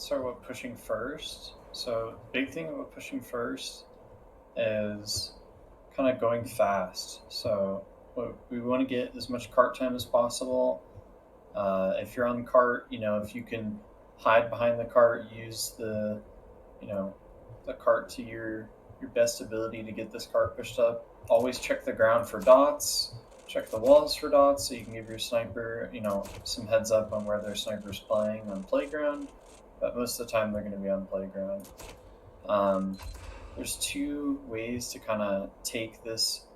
start with pushing first. So big thing about pushing first is kind of going fast. So we want to get as much cart time as possible. If you're on the cart, if you can hide behind the cart, use you know, the cart to your best ability to get this cart pushed up. Always check the ground for dots. Check the walls for dots so you can give your sniper, some heads up on where their sniper's playing on playground. But most of the time they're going to be on playground. Um, there's two ways to kind of take this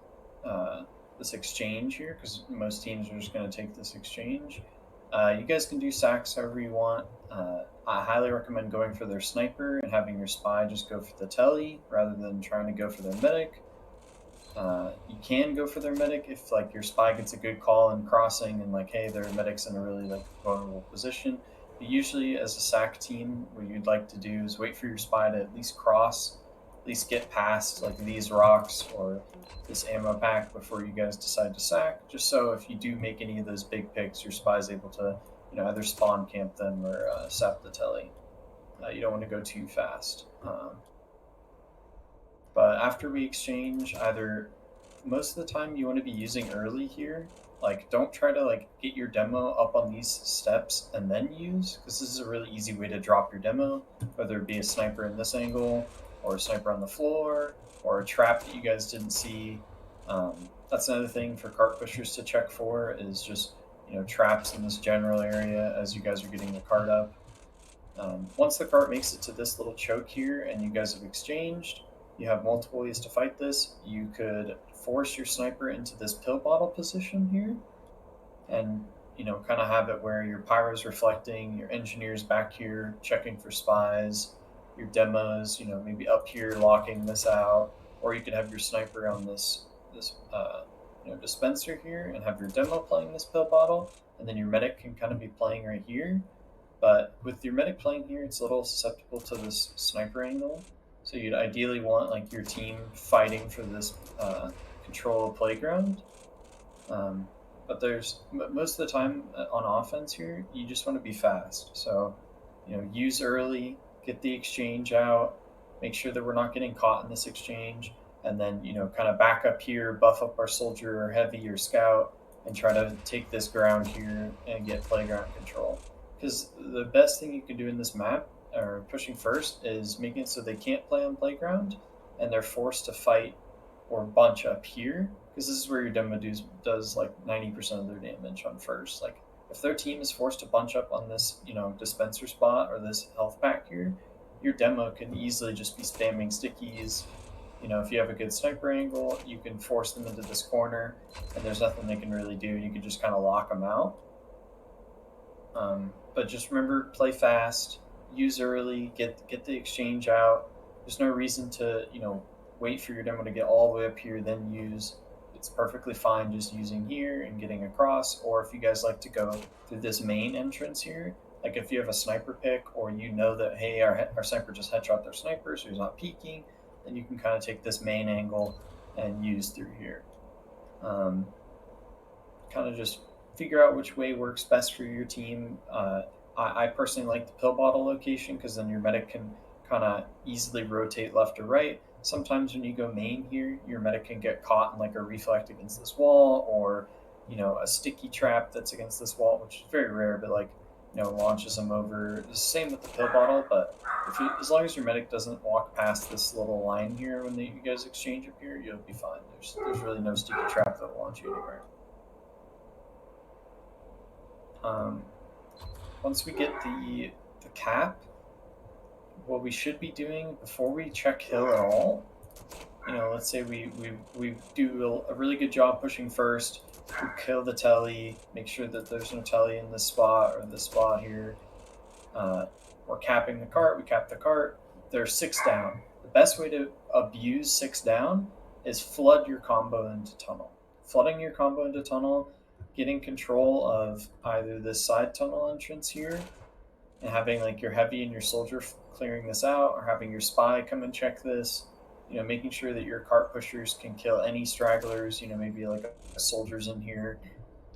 exchange here because most teams are just going to take this exchange. You guys can do sacks however you want. I highly recommend going for their sniper and having your spy just go for the telly rather than trying to go for their medic. You can go for their medic if like your spy gets a good call in crossing and like, hey, their medic's in a really like vulnerable position. But usually, as a sack team, what you'd like to do is wait for your spy to at least cross, at least get past like these rocks or this ammo pack before you guys decide to sack. Just so if you do make any of those big picks, your spy's able to either spawn camp them or sap the telly. You don't want to go too fast. But after we exchange, either most of the time you want to be using early here. Like, don't try to like get your demo up on these steps and then use, because this is a really easy way to drop your demo, whether it be a sniper in this angle, or a sniper on the floor, or a trap that you guys didn't see. That's another thing for cart pushers to check for is just traps in this general area as you guys are getting the cart up. Once the cart makes it to this little choke here and you guys have exchanged, you have multiple ways to fight this. You could force your sniper into this pill bottle position here and kind of have it where your pyro's reflecting, your engineer's back here checking for spies, your demos, maybe up here locking this out, or you could have your sniper on this dispenser here and have your demo playing this pill bottle, and then your medic can kind of be playing right here. But with your medic playing here, it's a little susceptible to this sniper angle. So you'd ideally want like your team fighting for this control of playground. But there's most of the time on offense here, you just want to be fast. So use early, get the exchange out, make sure that we're not getting caught in this exchange, and then kind of back up here, buff up our soldier or heavy or scout, and try to take this ground here and get playground control. Because the best thing you can do in this map, or pushing first, is making it so they can't play on playground and they're forced to fight or bunch up here. Because this is where your demo does like 90% of their damage on first. Like if their team is forced to bunch up on this, dispenser spot or this health pack here, your demo can easily just be spamming stickies. If you have a good sniper angle, you can force them into this corner, and there's nothing they can really do. You can just kind of lock them out. But just remember, play fast, use early, get the exchange out. There's no reason to wait for your demo to get all the way up here, then use. It's perfectly fine just using here and getting across. Or if you guys like to go through this main entrance here, like if you have a sniper pick, or that hey, our sniper just headshot their sniper, so he's not peeking, then you can kind of take this main angle and use through here. Kind of just figure out which way works best for your team. I personally like the pill bottle location because then your medic can kind of easily rotate left or right. Sometimes when you go main here, your medic can get caught in like a reflect against this wall, or a sticky trap that's against this wall, which is very rare, but like launches them over. The same with the pill bottle, but as long as your medic doesn't walk past this little line here when you guys exchange up here, you'll be fine. There's really no sticky trap that will launch you anywhere. Once we get the cap, what we should be doing before we check hill at all, let's say we do a really good job pushing first, we kill the telly, make sure that there's no telly in this spot or this spot here. We're capping the cart, we cap the cart, there's 6 down. The best way to abuse 6 down is flood your combo into tunnel. Flooding your combo into tunnel, getting control of either this side tunnel entrance here and having like your heavy and your soldier clearing this out, or having your spy come and check this, making sure that your cart pushers can kill any stragglers, maybe like a soldier's in here,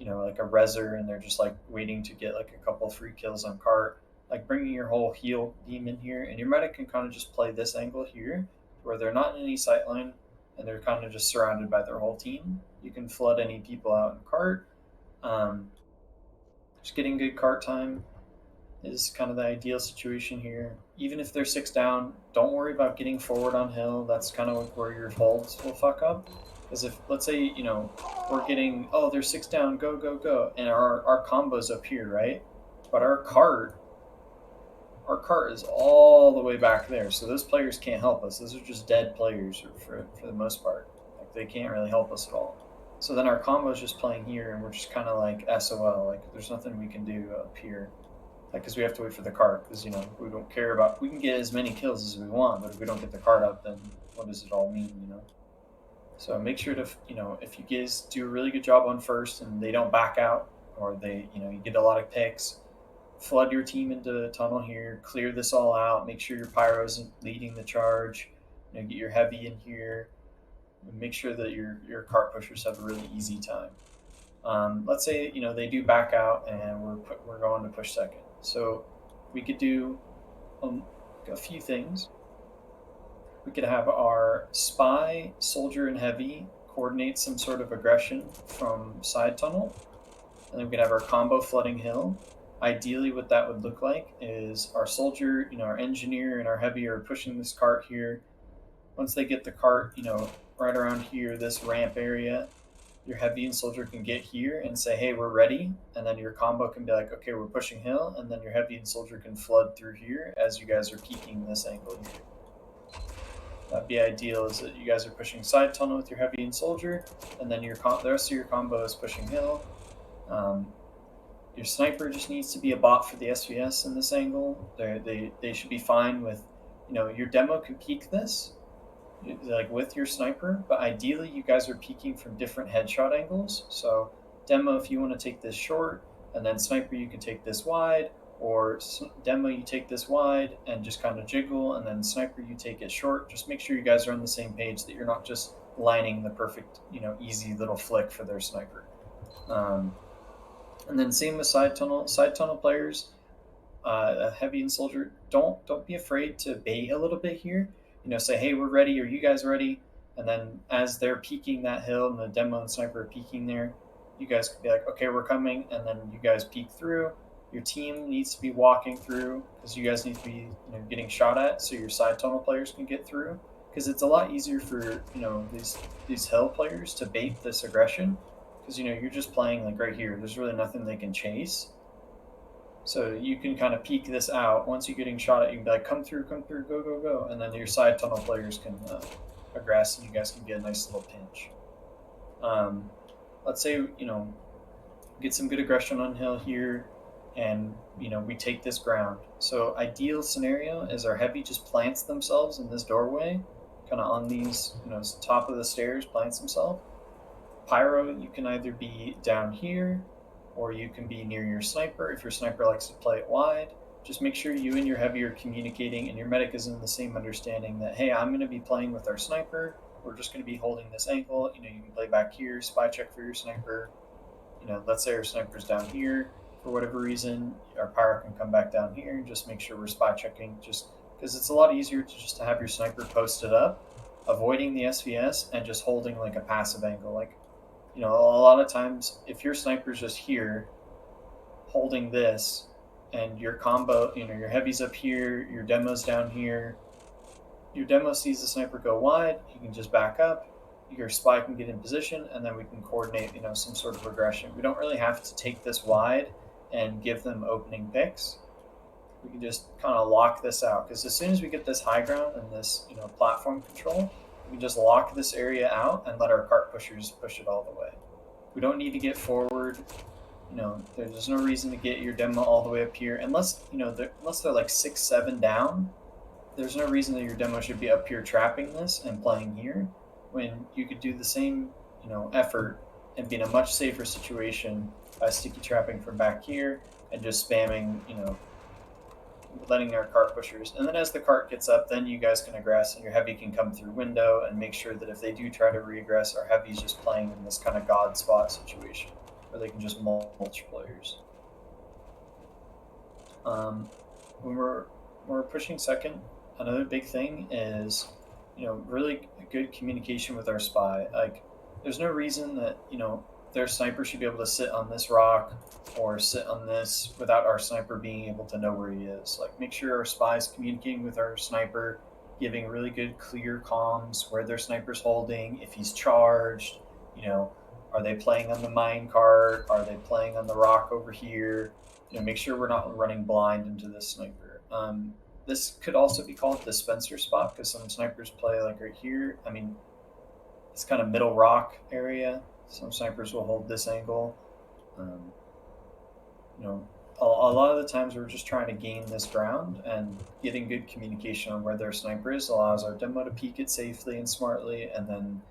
like a reser, and they're just like waiting to get like a couple free kills on cart. like bringing your whole heal beam in here, and your medic can kind of just play this angle here, where they're not in any sight line, and they're kind of just surrounded by their whole team. You can flood any people out in cart. Um, just getting good cart time is kind of the ideal situation here. Even if they're 6 down, don't worry about getting forward on hill. That's kind of like where your holds will fuck up. Because if, let's say, we're getting, oh, they're 6 down, go, go, go, and our combo's up here, right? But our cart is all the way back there, so those players can't help us. Those are just dead players for the most part. Like they can't really help us at all. So then our combo is just playing here, and we're just kind of like SOL. Like there's nothing we can do up here, like because we have to wait for the cart. Because we don't care about. We can get as many kills as we want, but if we don't get the cart up, then what does it all mean? So make sure to if you guys do a really good job on first and they don't back out, or they you get a lot of picks, flood your team into the tunnel here, clear this all out, make sure your pyro isn't leading the charge, get your heavy in here, and make sure that your cart pushers have a really easy time. Let's say they do back out and we're going to push second, so we could do a few things. We could have our spy, soldier, and heavy coordinate some sort of aggression from side tunnel, and then we could have our combo flooding hill. Ideally, what that would look like is our soldier, our engineer, and our heavy are pushing this cart here. Once they get the cart, right around here, this ramp area, your heavy and soldier can get here and say, hey, we're ready. And then your combo can be like, okay, we're pushing hill. And then your heavy and soldier can flood through here as you guys are peeking this angle here. That'd be ideal, is that you guys are pushing side tunnel with your heavy and soldier, and then the rest of your combo is pushing hill. Your sniper just needs to be a bot for the SVS in this angle. They should be fine with, your demo can peek this, like with your sniper, but ideally you guys are peeking from different headshot angles. So demo, if you want to take this short, and then sniper you can take this wide, or demo you take this wide and just kind of jiggle, and then sniper you take it short. Just make sure you guys are on the same page, that you're not just lining the perfect, easy little flick for their sniper. And then same with side tunnel. Side tunnel players, heavy and soldier, don't be afraid to bait a little bit here. Say, hey, we're ready. Are you guys ready? And then as they're peeking that hill and the demo and sniper are peeking there, you guys could be like, okay, we're coming, and then you guys peek through. Your team needs to be walking through because you guys need to be getting shot at, so your side tunnel players can get through. Because it's a lot easier for these hill players to bait this aggression, because you're just playing like right here. There's really nothing they can chase. So you can kind of peek this out. Once you're getting shot at, you can be like, come through, go, go, go. And then your side tunnel players can aggress, and you guys can get a nice little pinch. Let's say, get some good aggression on hill here, and, we take this ground. So ideal scenario is our heavy just plants themselves in this doorway, kind of on these, top of the stairs, plants themselves. Pyro, you can either be down here, or you can be near your sniper if your sniper likes to play it wide. Just make sure you and your heavy are communicating, and your medic is in the same understanding that, hey, I'm going to be playing with our sniper. We're just going to be holding this angle. You can play back here, spy check for your sniper. Let's say our sniper's down here for whatever reason. Our pyro can come back down here and just make sure we're spy checking, just because it's a lot easier to have your sniper posted up, avoiding the SVS, and just holding like a passive angle. Like, a lot of times if your sniper's just here holding this, and your combo, your heavy's up here, your demo's down here, your demo sees the sniper go wide, he can just back up, your spy can get in position, and then we can coordinate some sort of regression. We don't really have to take this wide and give them opening picks. We can just kind of lock this out, because as soon as we get this high ground and this platform control, we can just lock this area out and let our cart pushers push it all the way. We don't need to get forward. There's no reason to get your demo all the way up here, unless unless they're like 6-7 down. There's no reason that your demo should be up here trapping this and playing here, when you could do the same effort and be in a much safer situation by sticky trapping from back here and just spamming letting our cart pushers. And then as the cart gets up, then you guys can aggress, and your heavy can come through window, and make sure that if they do try to regress, our heavy's just playing in this kind of god spot situation where they can just mulch players. when we're pushing second, another big thing is, really good communication with our spy. Like, there's no reason that their sniper should be able to sit on this rock or sit on this without our sniper being able to know where he is. Like, make sure our spy is communicating with our sniper, giving really good, clear comms where their sniper's holding, if he's charged, you know, are they playing on the mine cart? Are they playing on the rock over here? Make sure we're not running blind into this sniper. This could also be called dispenser spot because some snipers play like right here. I mean, it's kind of middle rock area. Some snipers will hold this angle. Um, a lot of the times we're just trying to gain this ground, and getting good communication on where their sniper is allows our demo to peek it safely and smartly, and then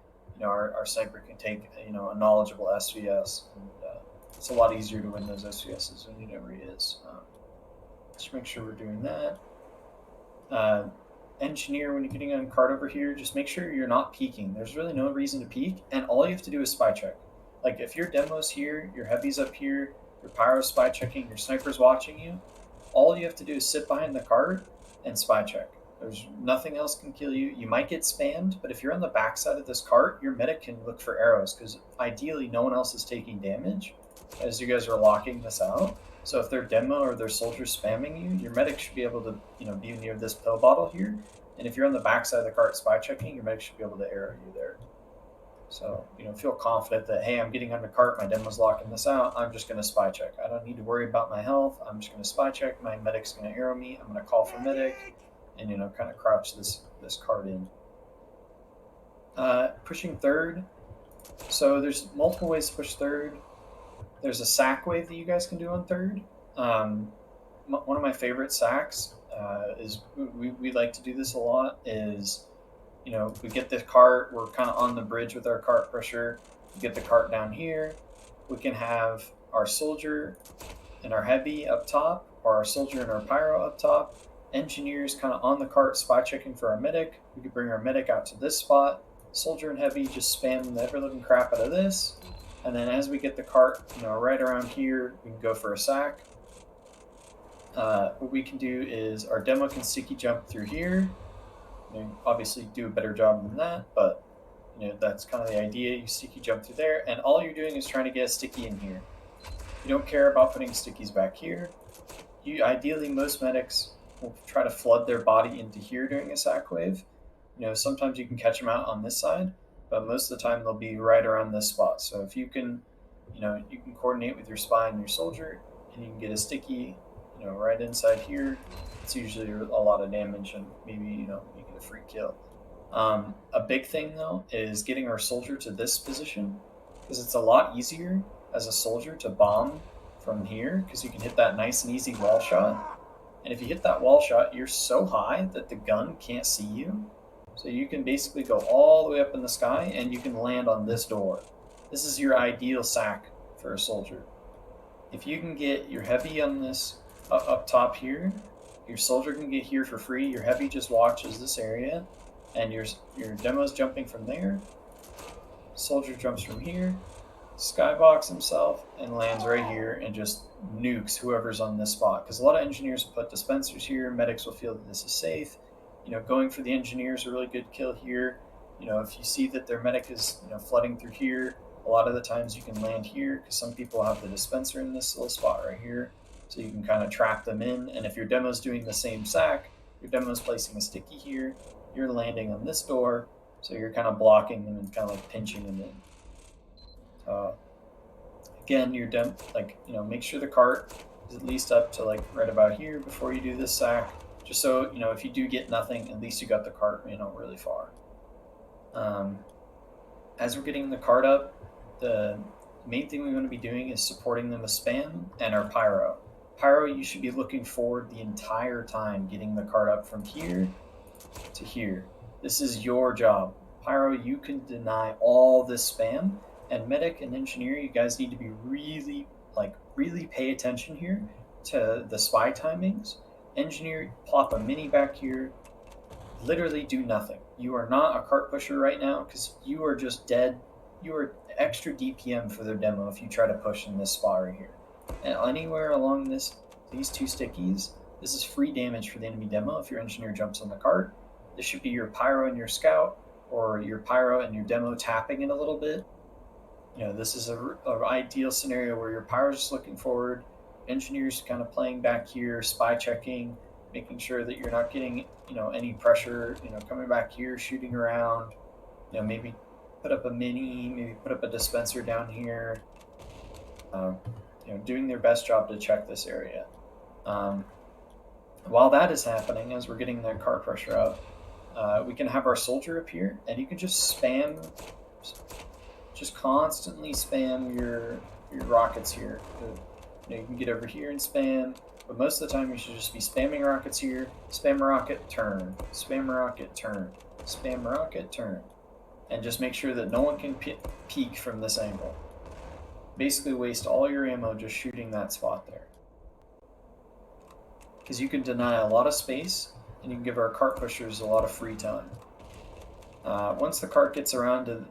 our sniper can take a knowledgeable SVS, and it's a lot easier to win those SVSs when you know where he is. Just make sure we're doing that. Engineer, when you're getting on card over here, just make sure you're not peeking. There's really no reason to peek, and all you have to do is spy check. Like, if your demo's here, your heavy's up here, your pyro's spy checking, your sniper's watching you, all you have to do is sit behind the cart and spy check. There's nothing else can kill you. You might get spammed, but if you're on the backside of this cart, your medic can look for arrows because ideally no one else is taking damage as you guys are locking this out. So if their demo or their soldier spamming you, your medic should be able to be near this pill bottle here. And if you're on the backside of the cart spy checking, your medic should be able to arrow you there. So, feel confident that, hey, I'm getting on the cart, my demo's locking this out, I'm just going to spy check. I don't need to worry about my health. I'm just going to spy check. My medic's going to arrow me. I'm going to call for medic and, kind of crouch this cart in. Pushing third. So there's multiple ways to push third. There's a sack wave that you guys can do on third. One of my favorite sacks is, we like to do this a lot, is we get this cart, we're kind of on the bridge with our cart pusher, we get the cart down here, we can have our soldier and our heavy up top, or our soldier and our pyro up top, engineers kind of on the cart spy checking for our medic. We could bring our medic out to this spot, soldier and heavy just spam the ever living crap out of this, and then as we get the cart right around here, we can go for a sack. What we can do is our demo can sticky jump through here. Obviously do a better job than that, but that's kind of the idea. You sticky jump through there, and all you're doing is trying to get a sticky in here. You don't care about putting stickies back here. Ideally, most medics will try to flood their body into here during a sack wave. Sometimes you can catch them out on this side, but most of the time they'll be right around this spot. So if you can, you can coordinate with your spy and your soldier, and you can get a sticky, right inside here. It's usually a lot of damage, and maybe you get a free kill. A big thing though is getting our soldier to this position, because it's a lot easier as a soldier to bomb from here, because you can hit that nice and easy wall shot. And if you hit that wall shot, you're so high that the gun can't see you. So you can basically go all the way up in the sky, and you can land on this door. This is your ideal sack for a soldier. If you can get your heavy on this up top here, your soldier can get here for free. Your heavy just watches this area, and your demo's jumping from there. Soldier jumps from here, skybox himself, and lands right here and just nukes whoever's on this spot. Because a lot of engineers put dispensers here. Medics will feel that this is safe. Going for the engineer is a really good kill here. If you see that their medic is flooding through here, a lot of the times you can land here, because some people have the dispenser in this little spot right here. So you can kind of trap them in, and if your demo's doing the same sack, your demo's placing a sticky here, you're landing on this door, so you're kind of blocking them and kind of like pinching them in. Again, your make sure the cart is at least up to right about here before you do this sack, just so if you do get nothing, at least you got the cart really far. As we're getting the cart up, the main thing we want to be doing is supporting them with spam and our pyro. Pyro, you should be looking forward the entire time, getting the cart up from here to here. This is your job. Pyro, you can deny all this spam, and medic and engineer, you guys need to be really pay attention here to the spy timings. Engineer, plop a mini back here, literally do nothing. You are not a cart pusher right now, because you are just dead. You are extra DPM for their demo if you try to push in this spot right here. And anywhere along these two stickies, This is free damage for the enemy demo if your engineer jumps on the cart. This should be your pyro and your scout, or your pyro and your demo tapping it a little bit. This is a ideal scenario where your pyro's just looking forward, engineers kind of playing back here, spy checking, making sure that you're not getting any pressure, coming back here, shooting around, maybe put up a mini, maybe put up a dispenser down here, doing their best job to check this area. While that is happening, as we're getting that car pressure up, we can have our soldier up here, and you can just constantly spam your rockets here. You can get over here and spam, but most of the time you should just be spamming rockets here. Spam rocket, turn. Spam rocket, turn. Spam rocket, turn. And just make sure that no one can peek from this angle. Basically waste all your ammo just shooting that spot there. Because you can deny a lot of space, and you can give our cart pushers a lot of free time. Once the cart gets around to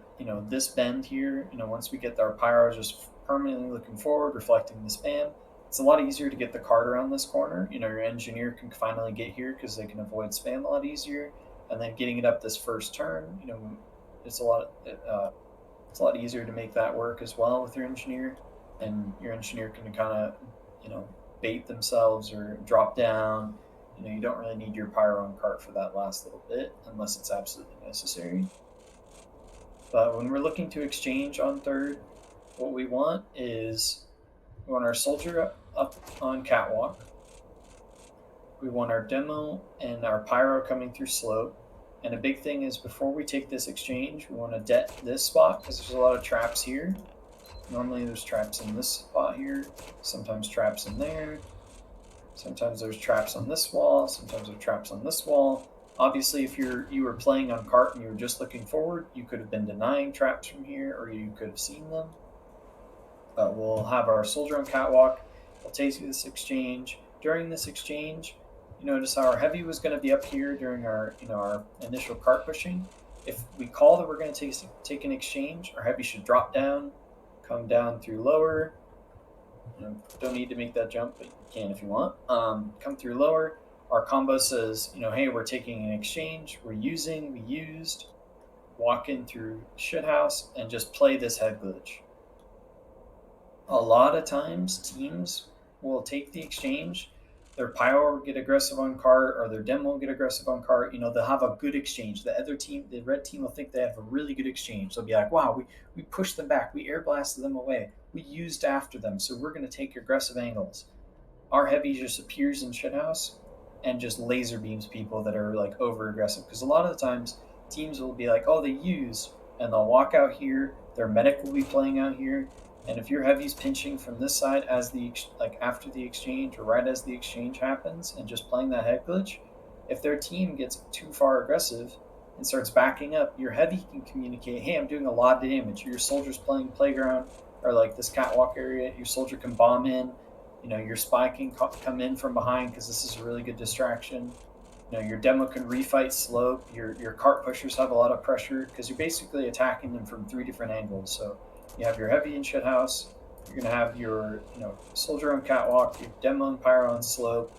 this bend here, once we get our pyro just permanently looking forward, reflecting the spam, it's a lot easier to get the cart around this corner. Your engineer can finally get here because they can avoid spam a lot easier, and then getting it up this first turn, it's a lot easier to make that work as well with your engineer, and your engineer can kind of bait themselves or drop down. You don't really need your pyro on cart for that last little bit unless it's absolutely necessary. But when we're looking to exchange on third, what we want is we want our soldier up on catwalk. We want our demo and our pyro coming through slope. And a big thing is before we take this exchange, we want to det this spot because there's a lot of traps here. Normally there's traps in this spot here, sometimes traps in there. Sometimes there's traps on this wall, sometimes there's traps on this wall. Obviously, if you were playing on cart and you were just looking forward, you could have been denying traps from here, or you could have seen them. But we'll have our soldier on catwalk. We'll take this exchange. During this exchange, you notice how our heavy was going to be up here during our our initial cart pushing. If we call that we're going to take an exchange, our heavy should drop down, come down through lower. Don't need to make that jump, but you can if you want. Come through lower. Our combo says, hey, we're taking an exchange. We used. Walk in through shithouse and just play this head glitch. A lot of times, teams will take the exchange. Their pyro will get aggressive on cart, or their demo will get aggressive on cart. They'll have a good exchange. The other team, the red team, will think they have a really good exchange. They'll be like, wow, we pushed them back. We air blasted them away. We used after them, so we're going to take aggressive angles. Our heavy just appears in shithouse and just laser beams people that are like over aggressive. Because a lot of the times, teams will be like, oh, they used, and they'll walk out here. Their medic will be playing out here. And if your heavy's pinching from this side as after the exchange or right as the exchange happens and just playing that head glitch, if their team gets too far aggressive and starts backing up, your heavy can communicate, hey, I'm doing a lot of damage. Your soldier's playing playground or like this catwalk area. Your soldier can bomb in. Your spy can come in from behind because this is a really good distraction. Your demo can refight slope. Your cart pushers have a lot of pressure because you're basically attacking them from 3 different angles. So you have your heavy in shithouse, you're going to have your soldier on catwalk, your demo and pyro on slope,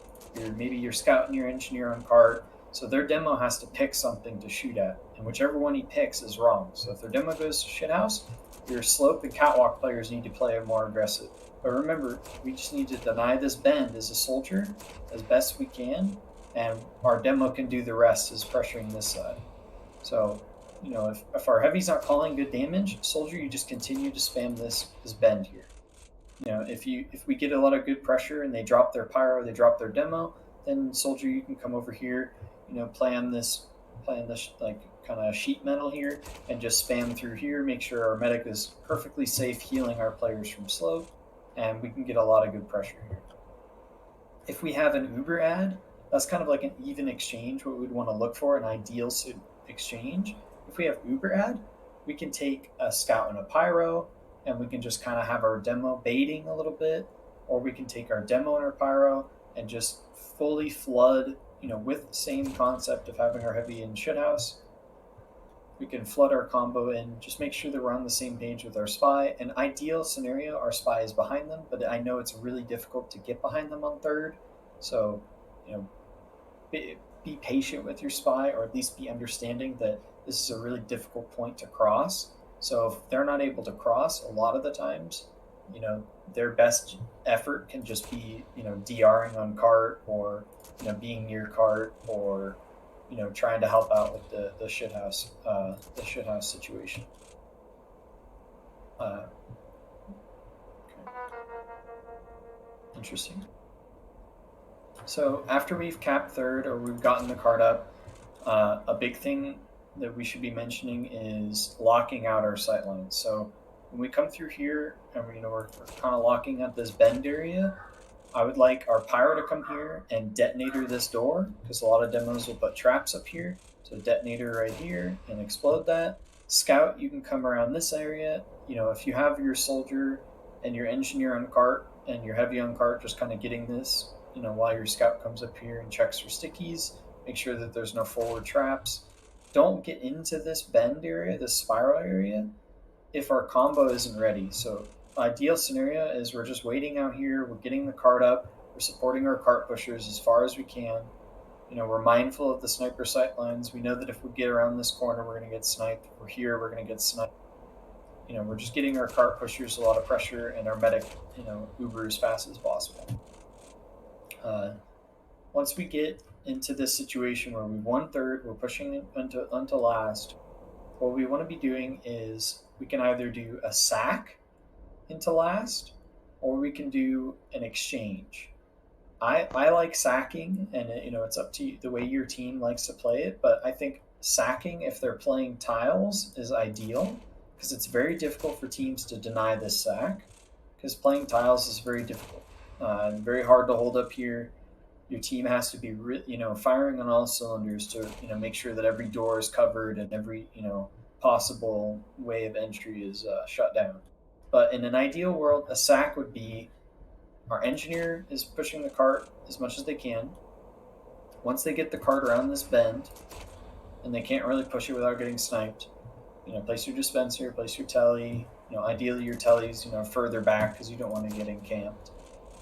maybe your scout and your engineer on cart. So their demo has to pick something to shoot at, and whichever one he picks is wrong. So if their demo goes to shithouse, your slope and catwalk players need to play more aggressive. But remember, we just need to deny this bend as a soldier as best we can, and our demo can do the rest as pressuring this side. So if our heavy's not calling good damage, soldier, you just continue to spam this bend here. If we get a lot of good pressure and they drop their pyro, they drop their demo, then soldier, you can come over here, play on this like kind of sheet metal here and just spam through here, make sure our medic is perfectly safe healing our players from slope, and we can get a lot of good pressure here. If we have an Uber ad, that's kind of like an even exchange, what we'd want to look for, an ideal exchange. If we have Uber ad, we can take a scout and a pyro, and we can just kind of have our demo baiting a little bit, or we can take our demo and our pyro and just fully flood, with the same concept of having our heavy in shithouse. We can flood our combo in, just make sure that we're on the same page with our spy. An ideal scenario, our spy is behind them, but I know it's really difficult to get behind them on third. So you know, be patient with your spy, or at least be understanding that this is a really difficult point to cross. So if they're not able to cross, a lot of the times, you know, their best effort can just be, you know, DRing on cart, or, you know, being near cart, or, you know, trying to help out with the shithouse situation. Uh, okay. Interesting. So after we've capped third, or we've gotten the card up, a big thing that we should be mentioning is locking out our sight lines. So when we come through here and we're kind of locking up this bend area, I would like our pyro to come here and detonator this door, because a lot of demos will put traps up here. So detonator right here and explode that. Scout, you can come around this area. You know, if you have your soldier and your engineer on cart and your heavy on cart, just kind of getting this, you know, while your scout comes up here and checks for stickies, make sure that there's no forward traps. Don't get into this bend area, this spiral area, if our combo isn't ready. So ideal scenario is we're just waiting out here, we're getting the cart up, we're supporting our cart pushers as far as we can. You know, we're mindful of the sniper sight lines. We know that if we get around this corner, we're going to get sniped. If we're here, we're going to get sniped. You know, we're just getting our cart pushers a lot of pressure, and our medic, you know, uber as fast as possible. Once we get into this situation where we've won third, we're pushing onto last, what we want to be doing is we can either do a sack into last, or we can do an exchange. I like sacking, and you know, it's up to you, the way your team likes to play it. But I think sacking, if they're playing tiles, is ideal, because it's very difficult for teams to deny this sack. Because playing tiles is very difficult, very hard to hold up here. Your team has to be, you know, firing on all cylinders to, you know, make sure that every door is covered and every, you know, possible way of entry is shut down. But in an ideal world, a sack would be our engineer is pushing the cart as much as they can. Once they get the cart around this bend, and they can't really push it without getting sniped, you know, place your dispenser, place your telly. You know, ideally your telly's, you know, further back because you don't want to get encamped.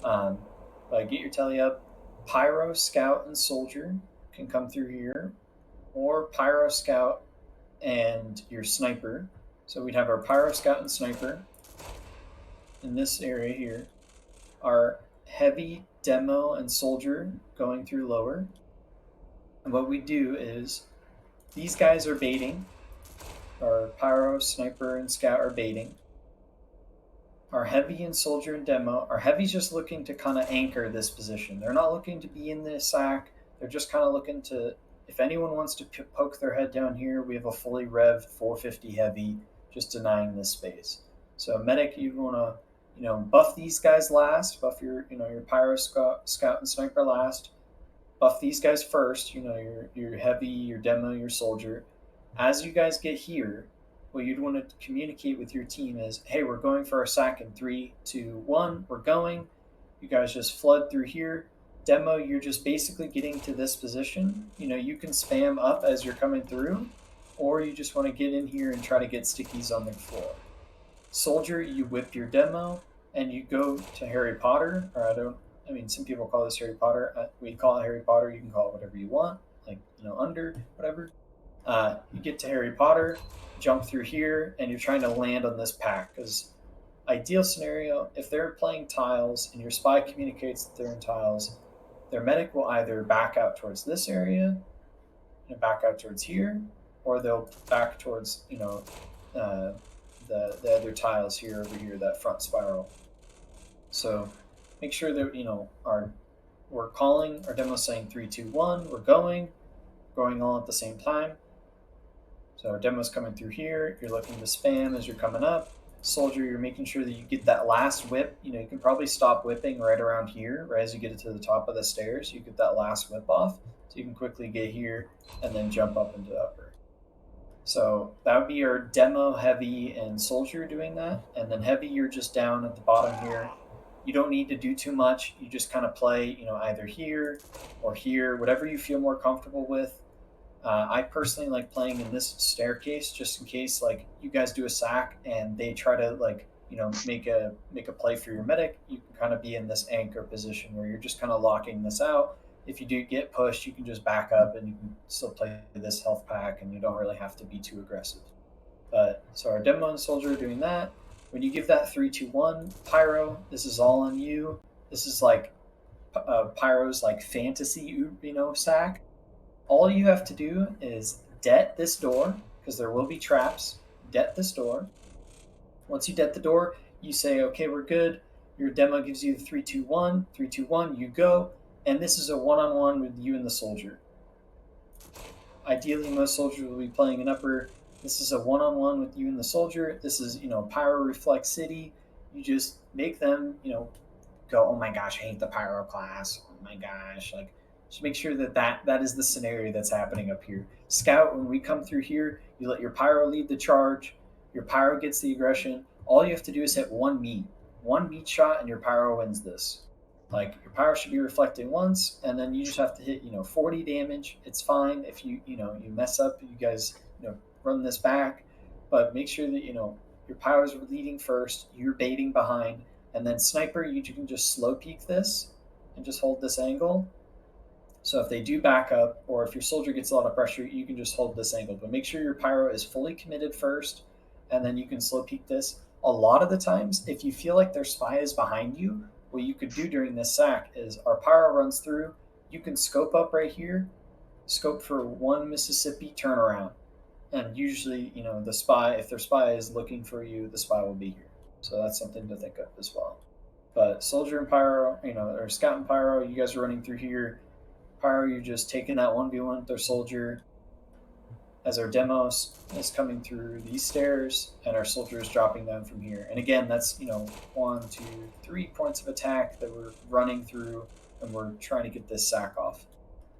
But get your telly up. Pyro, scout, and soldier can come through here, or pyro, scout, and your sniper. So we'd have our pyro, scout, and sniper in this area here. Our heavy, demo, and soldier going through lower. And what we do is these guys are baiting. Our pyro, sniper, and scout are baiting. Our heavy and soldier and demo. Our heavy's just looking to kind of anchor this position. They're not looking to be in the sack. They're just kind of looking to, if anyone wants to poke their head down here, we have a fully revved 450 heavy just denying this space. So medic, you want to, you know, buff these guys last. Buff your, you know, your pyro, scout, and sniper last. Buff these guys first. You know, your heavy, your demo, your soldier. As you guys get here, what you'd want to communicate with your team is, hey, we're going for our sack in 3, 2, 1. We're going. You guys just flood through here. Demo, you're just basically getting to this position. You know, you can spam up as you're coming through, or you just want to get in here and try to get stickies on the floor. Soldier, you whip your demo and you go to Harry Potter, or I mean, some people call this Harry Potter. We call it Harry Potter. You can call it whatever you want, like, you know, under, whatever. You get to Harry Potter, jump through here, and you're trying to land on this pack. Because ideal scenario, if they're playing tiles and your spy communicates that they're in tiles, their medic will either back out towards this area, and back out towards here, or they'll back towards, you know, the other tiles here over here, that front spiral. So make sure that, you know, we're calling our demo saying 3, 2, 1. We're going all at the same time. So our demo's coming through here. You're looking to spam as you're coming up. Soldier, you're making sure that you get that last whip. You know, you can probably stop whipping right around here, right as you get to the top of the stairs. You get that last whip off, so you can quickly get here and then jump up into the upper. So that would be your demo, heavy, and soldier doing that. And then heavy, you're just down at the bottom here. You don't need to do too much. You just kind of play, you know, either here or here, whatever you feel more comfortable with. I personally like playing in this staircase just in case, like, you guys do a sack and they try to, like, you know, make a play for your medic. You can kind of be in this anchor position where you're just kind of locking this out. if you do get pushed, you can just back up and you can still play this health pack, and you don't really have to be too aggressive. But so our demo and soldier are doing that. When you give that 3-2-1 pyro, this is all on you. This is like pyro's like fantasy, sack. All you have to do is det this door because there will be traps. Det this door. Once you det the door, you say, okay, we're good. Your demo gives you the 3-2-1, 3-2-1, you go, and this is a one-on-one with you and the soldier. Ideally, most soldiers will be playing an upper. This is a one-on-one with you and the soldier. This is, Pyro Reflect City. You just make them, go, oh my gosh, I hate the Pyro class. Oh my gosh, like just make sure that is the scenario that's happening up here. Scout, when we come through here, you let your Pyro lead the charge. Your Pyro gets the aggression. All you have to do is hit one meat shot, and your Pyro wins this. Like your Pyro should be reflecting once, and then you just have to hit 40 damage. It's fine if you mess up. You guys run this back, but make sure that your Pyros are leading first. You're baiting behind, and then sniper, you can just slow peek this and just hold this angle. So if they do back up, or if your soldier gets a lot of pressure, you can just hold this angle. But make sure your pyro is fully committed first, and then you can slow peek this. A lot of the times, if you feel like their spy is behind you, what you could do during this sack is our pyro runs through. You can scope up right here, scope for one Mississippi, turn around. And usually, the spy, if their spy is looking for you, the spy will be here. So that's something to think of as well. But soldier and pyro, or scout and pyro, you guys are running through here. Pyro, you're just taking that 1v1 with their soldier as our demos is coming through these stairs, and our soldier is dropping down from here. And again, that's 1, 2, 3 points of attack that we're running through, and we're trying to get this sack off.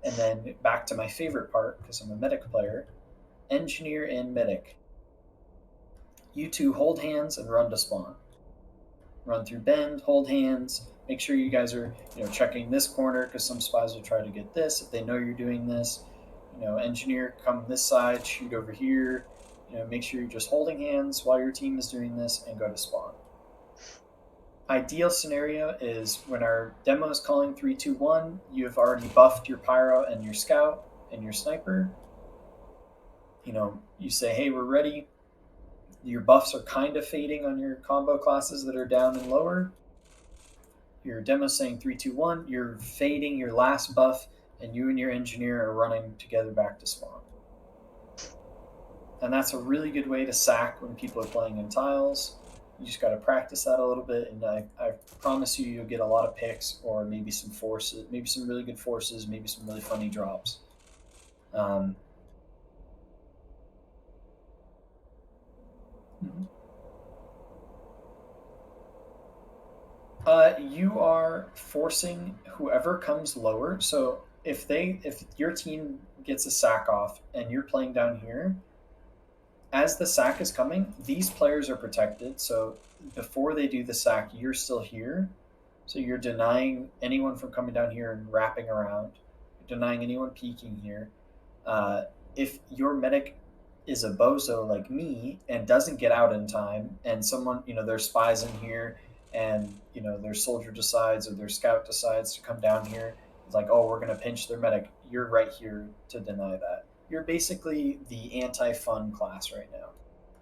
And then back to my favorite part, because I'm a medic player, engineer and medic. You two hold hands and run to spawn. Run through bend, hold hands. Make sure you guys are checking this corner, because some spies will try to get this if they know you're doing this. Engineer, come this side, shoot over here. Make sure you're just holding hands while your team is doing this, and go to spawn. Ideal scenario is when our demo is calling 3-2-1, you have already buffed your pyro and your scout and your sniper. You say, hey, we're ready. Your buffs are kind of fading on your combo classes that are down and lower. Your demo saying 3-2-1, you're fading your last buff, and you and your engineer are running together back to spawn. And that's a really good way to sack when people are playing in tiles. You just got to practice that a little bit, and I promise you'll get a lot of picks, or maybe some forces, maybe some really good forces, maybe some really funny drops. You are forcing whoever comes lower. So if your team gets a sack off and you're playing down here, as the sack is coming, these players are protected. So before they do the sack, you're still here. So you're denying anyone from coming down here and wrapping around. You're denying anyone peeking here. If your medic is a bozo like me and doesn't get out in time, and someone, there's spies in here, and their soldier decides or their scout decides to come down here, it's like, oh, we're going to pinch their medic, you're right here to deny that. You're basically the anti-fun class right now.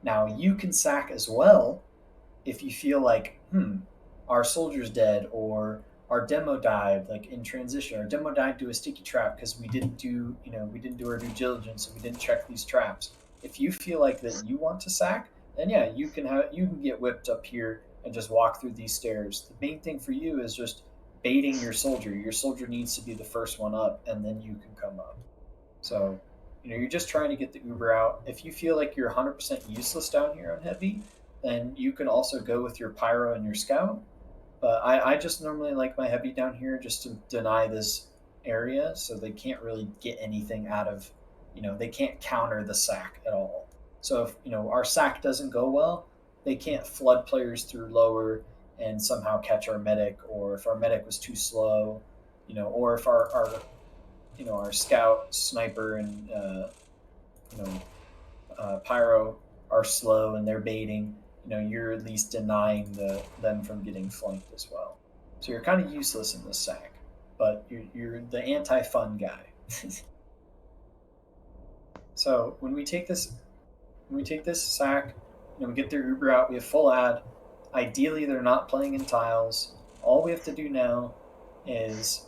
Now you can sack as well if you feel like, our soldier's dead, or our demo died, like in transition. Our demo died to a sticky trap because we didn't do our due diligence, and we didn't check these traps. If you feel like that you want to sack, then yeah, you can get whipped up here and just walk through these stairs. The main thing for you is just baiting your soldier. Your soldier needs to be the first one up, and then you can come up. So, you're just trying to get the Uber out. If you feel like you're 100% useless down here on heavy, then you can also go with your pyro and your scout. But I just normally like my heavy down here just to deny this area, so they can't really get anything out of, they can't counter the sack at all. So if, our sack doesn't go well, they can't flood players through lower and somehow catch our medic, or if our medic was too slow, or if our scout, sniper, and pyro are slow and they're baiting, you're at least denying them from getting flanked as well. So you're kind of useless in this sack. but you're the anti-fun guy. So when we take this sack, we get their Uber out. We have full ad. Ideally, they're not playing in tiles. All we have to do now is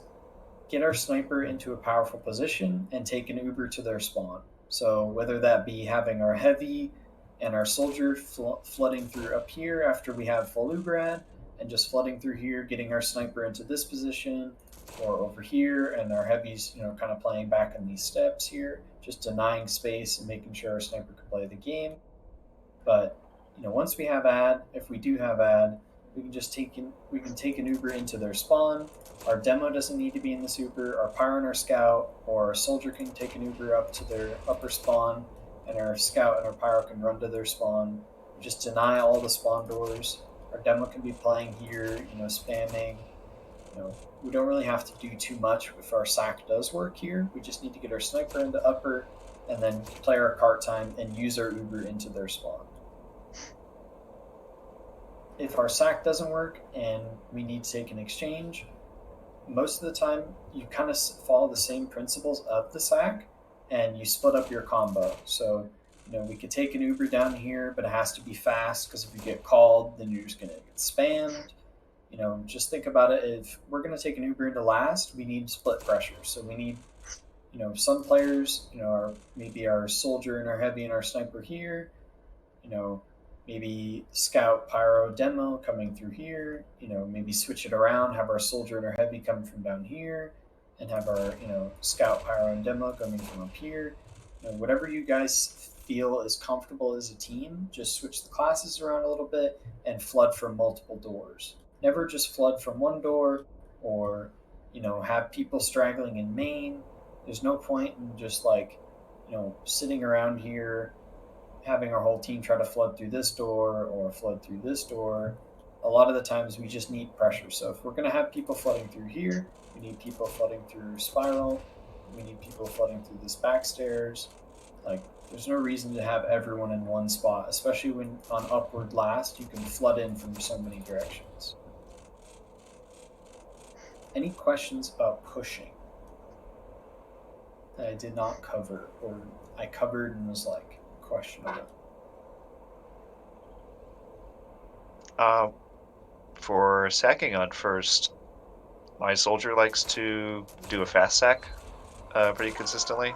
get our sniper into a powerful position and take an Uber to their spawn. So whether that be having our heavy and our soldier flooding through up here after we have full Uber ad, and just flooding through here, getting our sniper into this position, or over here, and our heavies, kind of playing back in these steps here, just denying space and making sure our sniper can play the game. But once we have ad, if we do have ad, we can take an Uber into their spawn. Our demo doesn't need to be in this Uber. Our pyro and our scout or our soldier can take an Uber up to their upper spawn, and our scout and our pyro can run to their spawn. We just deny all the spawn doors. Our demo can be playing here, spamming. We don't really have to do too much if our sack does work here. We just need to get our sniper into upper and then play our cart time and use our Uber into their spawn. If our sack doesn't work and we need to take an exchange, most of the time you kind of follow the same principles of the sack and you split up your combo. So, we could take an Uber down here, but it has to be fast because if you get called, then you're just going to get spammed. Just think about it. If we're going to take an Uber into last, we need split pressure. So we need, some players, maybe our soldier and our heavy and our sniper here, maybe scout, pyro, demo coming through here, maybe switch it around, have our soldier and our heavy come from down here, and have our, scout, pyro, and demo coming from up here. Whatever you guys feel is comfortable as a team, just switch the classes around a little bit and flood from multiple doors. Never just flood from one door or, have people straggling in main. There's no point in just sitting around here having our whole team try to flood through this door or flood through this door. A lot of the times we just need pressure. So if we're going to have people flooding through here, we need people flooding through spiral. We need people flooding through this back stairs. There's no reason to have everyone in one spot, especially when on upward last, you can flood in from so many directions. Any questions about pushing that I did not cover or I covered and was questionable? For sacking on first, my soldier likes to do a fast sack pretty consistently,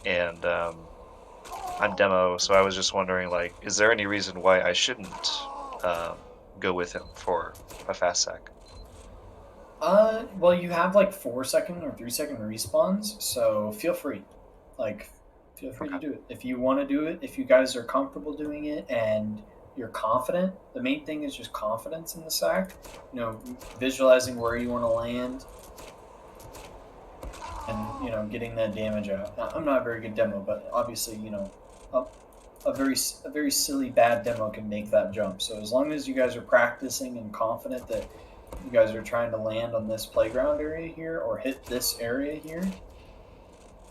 and on demo, so I was just wondering, is there any reason why I shouldn't go with him for a fast sack? Well, you have 4-second or 3-second respawns, so feel free. Feel free to do it. If you want to do it, if you guys are comfortable doing it and you're confident, the main thing is just confidence in the sack. Visualizing where you want to land and, getting that damage out. Now, I'm not a very good demo, but obviously, a very silly bad demo can make that jump. So as long as you guys are practicing and confident that you guys are trying to land on this playground area here or hit this area here,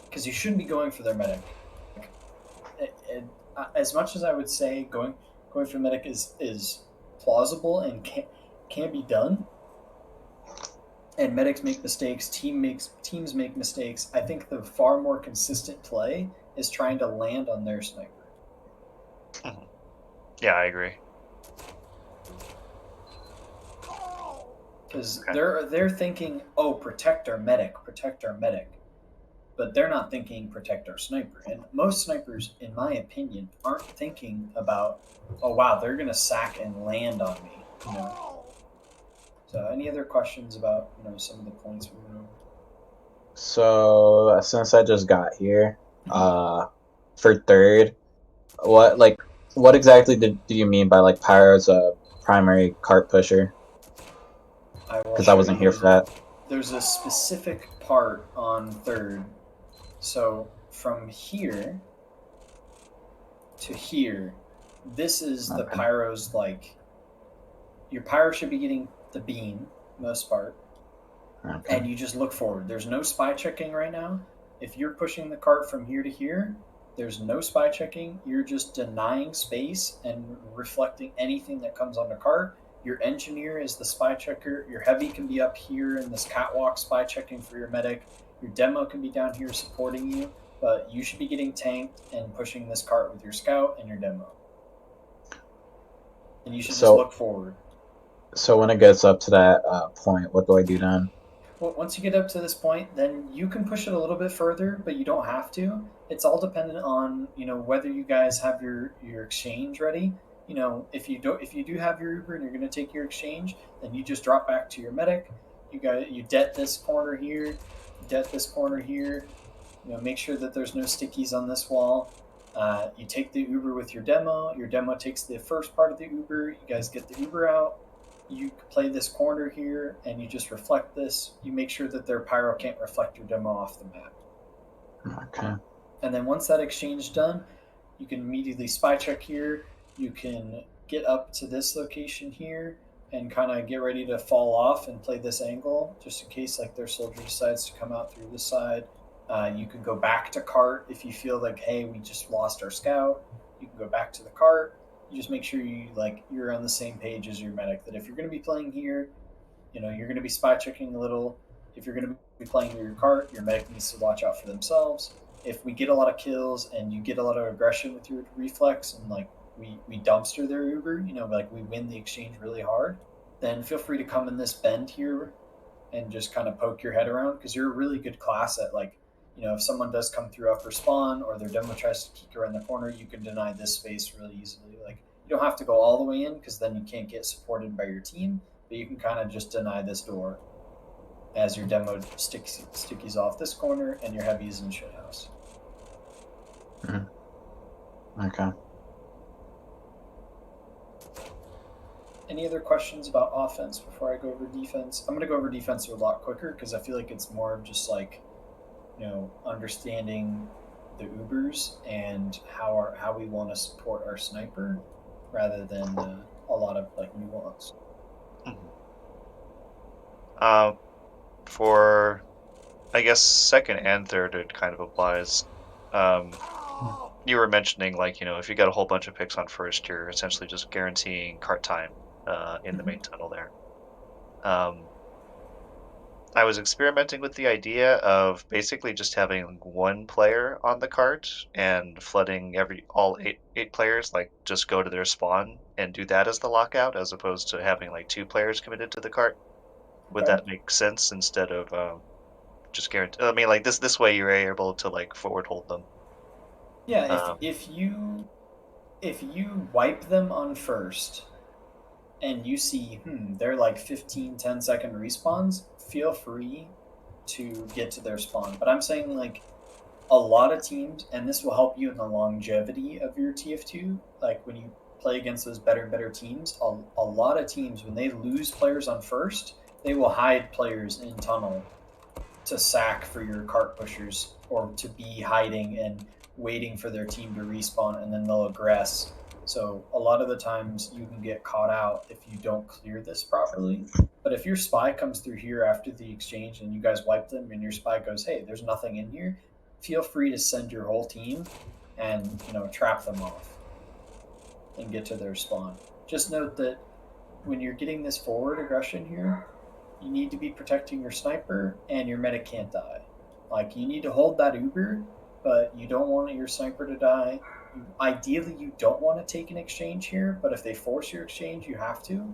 because you shouldn't be going for their medic. As much as I would say going for medic is plausible and can be done, and medics make mistakes, teams make mistakes, I think the far more consistent play is trying to land on their sniper. Yeah, I agree. Because they're thinking, oh, protect our medic, but they're not thinking protect our sniper. And most snipers, in my opinion, aren't thinking about, oh wow, they're gonna sack and land on me. So, any other questions about some of the points we went over? So since I just got here, for third, what exactly do you mean by Pyro's a primary cart pusher? Because I wasn't here for that. There's a specific part on third. So from here to here, this is the pyro's your pyro should be getting the beam most part. Okay. And you just look forward. There's no spy checking right now. If you're pushing the cart from here to here, there's no spy checking. You're just denying space and reflecting anything that comes on the cart Your engineer is the spy checker. Your heavy can be up here in this catwalk spy checking for your medic. Your demo can be down here supporting you, but you should be getting tanked and pushing this cart with your scout and your demo. And you should just look forward. So when it gets up to that point, what do I do then? Well, once you get up to this point, then you can push it a little bit further, but you don't have to. It's all dependent on whether you guys have your exchange ready. If you do have your Uber and you're going to take your exchange, then you just drop back to your medic. You det this corner here, you det this corner here. Make sure that there's no stickies on this wall. You take the Uber with your demo. Your demo takes the first part of the Uber. You guys get the Uber out. You play this corner here, and you just reflect this. You make sure that their pyro can't reflect your demo off the map. Okay. And then once that exchange is done, you can immediately spy check here. You can get up to this location here and kind of get ready to fall off and play this angle, just in case like their soldier decides to come out through this side. You can go back to cart if you feel like, hey, we just lost our scout. You can go back to the cart. You just make sure you're on the same page as your medic. That if you're going to be playing here, you're going to be spy checking a little. If you're going to be playing your cart, your medic needs to watch out for themselves. If we get a lot of kills and you get a lot of aggression with your reflex and like we dumpster their Uber, like we win the exchange really hard, then feel free to come in this bend here and just kind of poke your head around because you're a really good class at like, if someone does come through upper spawn or their demo tries to kick around the corner, you can deny this space really easily. Like you don't have to go all the way in because then you can't get supported by your team, but you can kind of just deny this door as your demo stickies off this corner and your heavies in shithouse. Mm-hmm. Okay. Any other questions about offense before I go over defense? I'm going to go over defense a lot quicker because I feel like it's more of just like, understanding the Ubers and how we want to support our sniper rather than a lot of like nuance. For I guess second and third it kind of applies. You were mentioning like, if you got a whole bunch of picks on first, you're essentially just guaranteeing cart time in the main tunnel there. I was experimenting with the idea of basically just having one player on the cart and flooding all eight players, like just go to their spawn and do that as the lockout, as opposed to having like two players committed to the cart. Would Okay. that make sense instead of just guarantee? I mean, like this way you're able to like forward hold them. Yeah, if you wipe them on first and you see they're like 10-second respawns, feel free to get to their spawn. But I'm saying like a lot of teams, and this will help you in the longevity of your TF2, like when you play against those better teams, a lot of teams, when they lose players on first, they will hide players in tunnel to sack for your cart pushers or to be hiding and waiting for their team to respawn, and then they'll aggress. So a lot of the times you can get caught out if you don't clear this properly. But if your spy comes through here after the exchange and you guys wipe them and your spy goes, hey, there's nothing in here, feel free to send your whole team and trap them off and get to their spawn. Just note that when you're getting this forward aggression here, you need to be protecting your sniper and your medic can't die. Like you need to hold that Uber, but you don't want your sniper to die. Ideally, you don't want to take an exchange here, but if they force your exchange, you have to.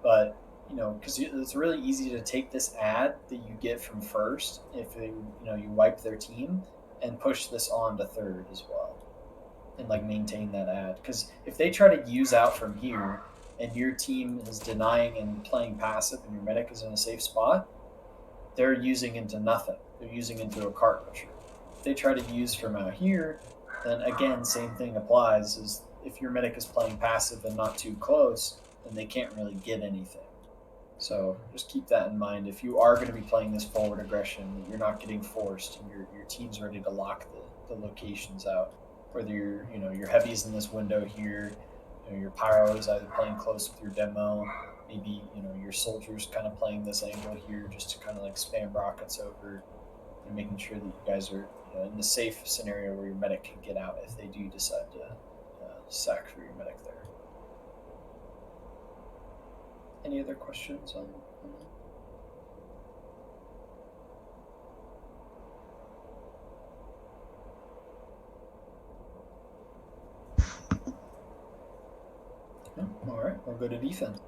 But because it's really easy to take this ad that you get from first if you wipe their team and push this on to third as well, and like maintain that ad. Because if they try to use out from here and your team is denying and playing passive and your medic is in a safe spot, they're using into nothing. They're using into a cart pusher. If they try to use from out here, then again, same thing applies. Is if your medic is playing passive and not too close, then they can't really get anything. So just keep that in mind. If you are going to be playing this forward aggression, that you're not getting forced and your team's ready to lock the locations out. Whether your heavies in this window here, your pyro is either playing close with your demo, maybe your soldiers kind of playing this angle here just to kind of like spam rockets over and making sure that you guys are in the safe scenario where your medic can get out if they do decide to sack for your medic there. Any other questions on that? No? All right, we'll go to defense.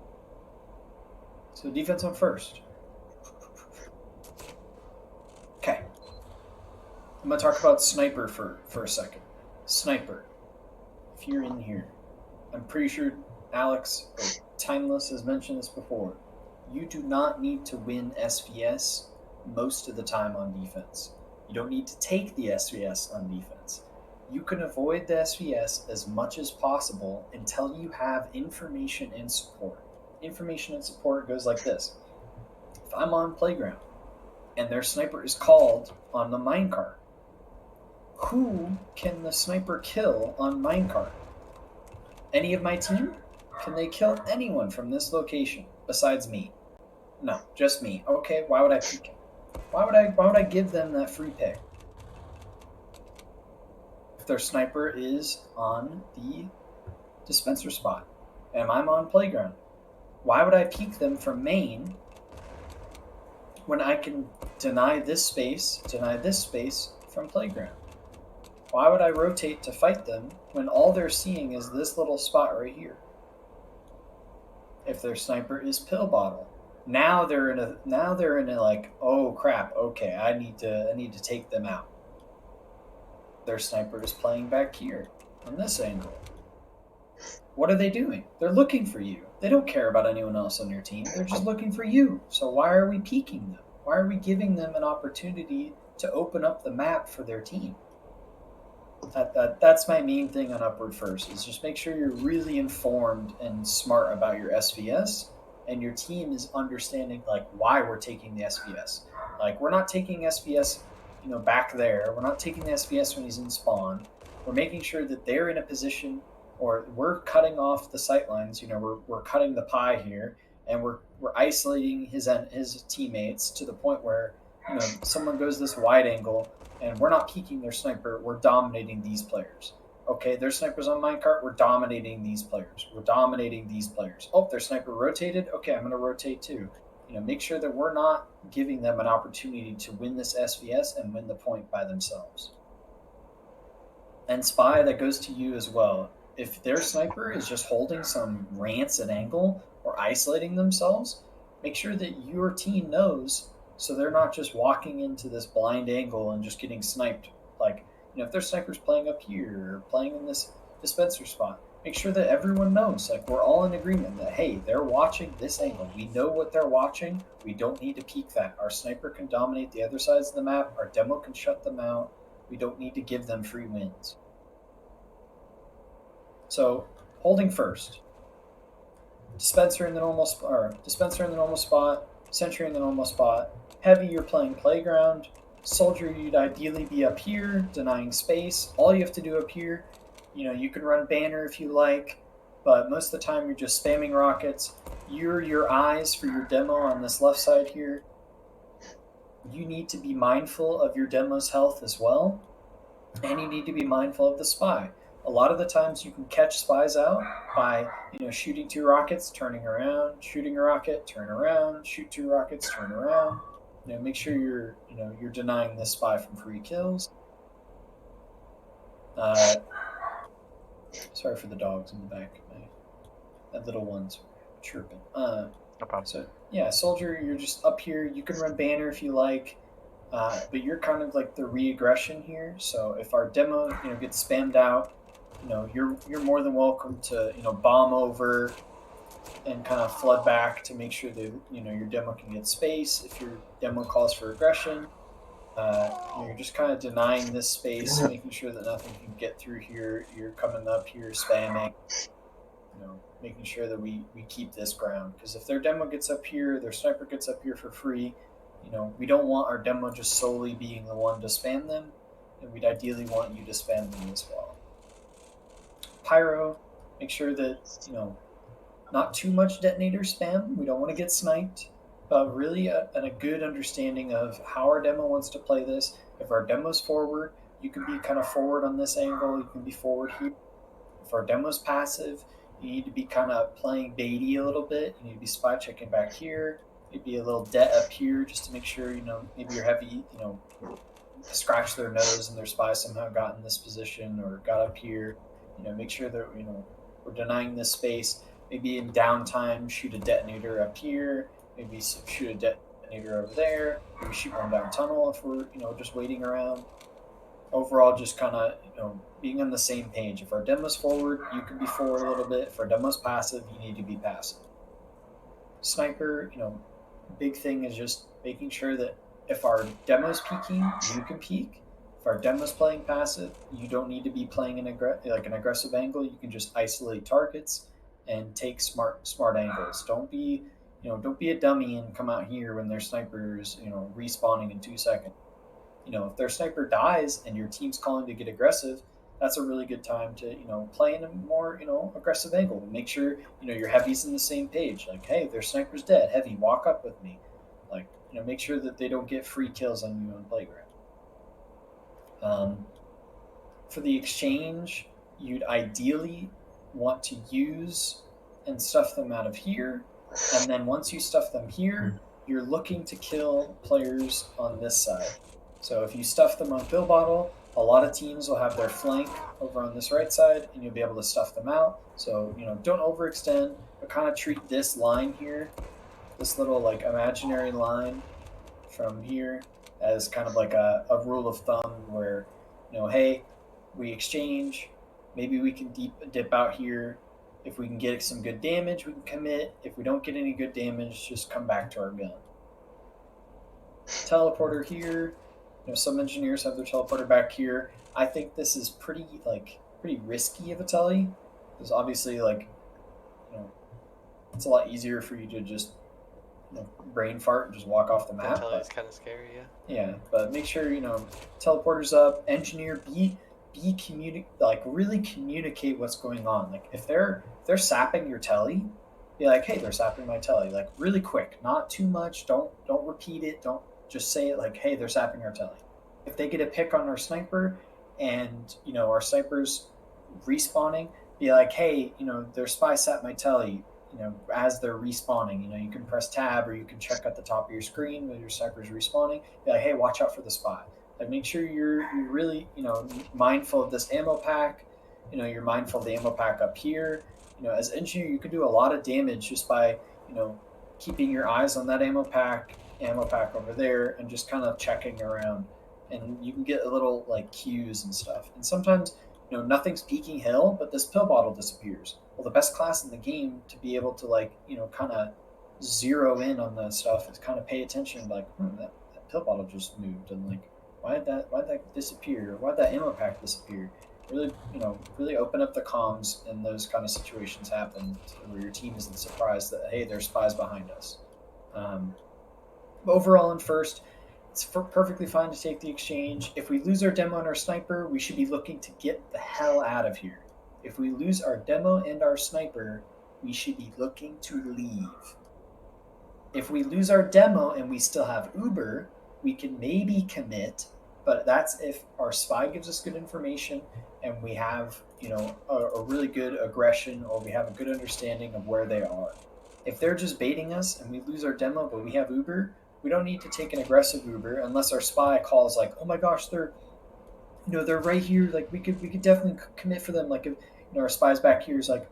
So defense on first. Okay. I'm going to talk about sniper for a second. Sniper. If you're in here, I'm pretty sure Alex or Timeless has mentioned this before. You do not need to win SVS most of the time on defense. You don't need to take the SVS on defense. You can avoid the SVS as much as possible until you have information and support. Information and support goes like this. If I'm on playground and their sniper is called on the minecart, who can the sniper kill on minecart? Any of my team? Can they kill anyone from this location besides me? No, just me. Okay, why would I pick him? Why would I give them that free pick? If their sniper is on the dispenser spot and I'm on playground, why would I peek them from main when I can deny this space from playground? Why would I rotate to fight them when all they're seeing is this little spot right here? If their sniper is pill bottle, now they're in a like, oh crap, okay, I need to take them out. Their sniper is playing back here on this angle. What are they doing? They're looking for you. They don't care about anyone else on your team. They're just looking for you. So why are we peeking them? Why are we giving them an opportunity to open up the map for their team? That's my main thing on Upward First, is just make sure you're really informed and smart about your SVS, and your team is understanding like why we're taking the SVS. Like, we're not taking SVS, back there. We're not taking the SVS when he's in spawn. We're making sure that they're in a position, or we're cutting off the sight lines. We're cutting the pie here, and we're isolating his teammates to the point where someone goes this wide angle and we're not peeking their sniper, we're dominating these players. Okay, their sniper's on minecart, we're dominating these players. We're dominating these players. Oh, their sniper rotated, okay, I'm going to rotate too. Make sure that we're not giving them an opportunity to win this SVS and win the point by themselves. And Spy, that goes to you as well. If their sniper is just holding some rancid angle or isolating themselves, make sure that your team knows, so they're not just walking into this blind angle and just getting sniped. Like, if their sniper's playing up here or playing in this dispenser spot, make sure that everyone knows. Like, we're all in agreement that, hey, they're watching this angle. We know what they're watching. We don't need to peek that. Our sniper can dominate the other sides of the map. Our demo can shut them out. We don't need to give them free wins. So, holding first. Dispenser in the normal spot. Sentry in the normal spot. Heavy, you're playing playground. Soldier, you'd ideally be up here, denying space. All you have to do up here, you can run banner if you like, but most of the time you're just spamming rockets. You're your eyes for your demo on this left side here. You need to be mindful of your demo's health as well, and you need to be mindful of the spy. A lot of the times you can catch spies out by, shooting 2 rockets, turning around, shooting a rocket, turn around, shoot 2 rockets, turn around. Make sure you're denying this spy from free kills. Sorry for the dogs in the back. My little ones chirping. No problem. So yeah, soldier, you're just up here. You can run banner if you like, but you're kind of like the re-aggression here. So if our demo gets spammed out, you're more than welcome to bomb over and kind of flood back to make sure that your demo can get space. If your demo calls for aggression, you're just kind of denying this space, making sure that nothing can get through here. You're coming up here spamming, making sure that we keep this ground, because if their demo gets up here, their sniper gets up here for free, we don't want our demo just solely being the one to spam them, and we'd ideally want you to spam them as well. Pyro, make sure that not too much detonator spam. We don't want to get sniped, but really a good understanding of how our demo wants to play this. If our demo's forward, you can be kind of forward on this angle. You can be forward here. If our demo's passive, You need to be kind of playing baity a little bit. You need to be spy checking back here, maybe a little debt up here just to make sure, maybe you're heavy, scratch their nose and their spy somehow got in this position or got up here. Make sure that, we're denying this space. Maybe in downtime, shoot a detonator up here, maybe shoot a detonator over there, maybe shoot one down tunnel if we're, just waiting around. Overall, just kind of, being on the same page. If our demo's forward, you can be forward a little bit. If our demo's passive, you need to be passive. Sniper, big thing is just making sure that if our demo's peeking, you can peek. If our demo's playing passive, you don't need to be playing an aggressive angle. You can just isolate targets and take smart angles. Don't be a dummy and come out here when their snipers, respawning in 2 seconds. If their sniper dies and your team's calling to get aggressive, that's a really good time to, play in a more, aggressive angle. Make sure, your heavy's in the same page. Like, hey, their sniper's dead. Heavy, walk up with me. Like, make sure that they don't get free kills on you on playground. For the exchange, you'd ideally want to use and stuff them out of here. And then once you stuff them here, you're looking to kill players on this side. So if you stuff them on pill bottle, a lot of teams will have their flank over on this right side, and you'll be able to stuff them out. So, don't overextend, but kind of treat this line here, this little like imaginary line from here, as kind of like a rule of thumb where, hey, we exchange, maybe we can dip out here. If we can get some good damage, we can commit. If we don't get any good damage, just come back to our gun. Teleporter here. Some engineers have their teleporter back here. I think this is pretty risky of a telly, because obviously it's a lot easier for you to just brain fart and just walk off the map. Telly is kind of scary, yeah. Yeah, but make sure teleporters up. Engineer, really communicate what's going on. Like if they're sapping your telly, be like, hey, they're sapping my telly. Like really quick, not too much. Don't repeat it. Don't just say it like, hey, they're sapping our telly. If they get a pick on our sniper and, our sniper's respawning, be like, hey, their spy sat my telly, as they're respawning. You can press tab or you can check at the top of your screen when your sniper's respawning. Be like, hey, watch out for the spy. Like make sure you're really, mindful of this ammo pack. You're mindful of the ammo pack up here. As engineer, you can do a lot of damage just by, keeping your eyes on that ammo pack over there, and just kind of checking around. And you can get a little like cues and stuff. And sometimes, nothing's peeking hill, but this pill bottle disappears. Well, the best class in the game to be able to kind of zero in on that stuff is kind of pay attention. Like, that pill bottle just moved, and like, why'd that disappear? Or why'd that ammo pack disappear? Really, really open up the comms, and those kind of situations happen where your team isn't surprised that, hey, there's spies behind us. Overall, in first, it's perfectly fine to take the exchange. If we lose our demo and our sniper, we should be looking to get the hell out of here. If we lose our demo and our sniper, we should be looking to leave. If we lose our demo and we still have Uber, we can maybe commit, but that's if our spy gives us good information and we have, a really good aggression, or we have a good understanding of where they are. If they're just baiting us and we lose our demo but we have Uber, we don't need to take an aggressive Uber unless our spy calls like, oh my gosh, they're right here. Like we could definitely commit for them. Like if our spy's back here is like,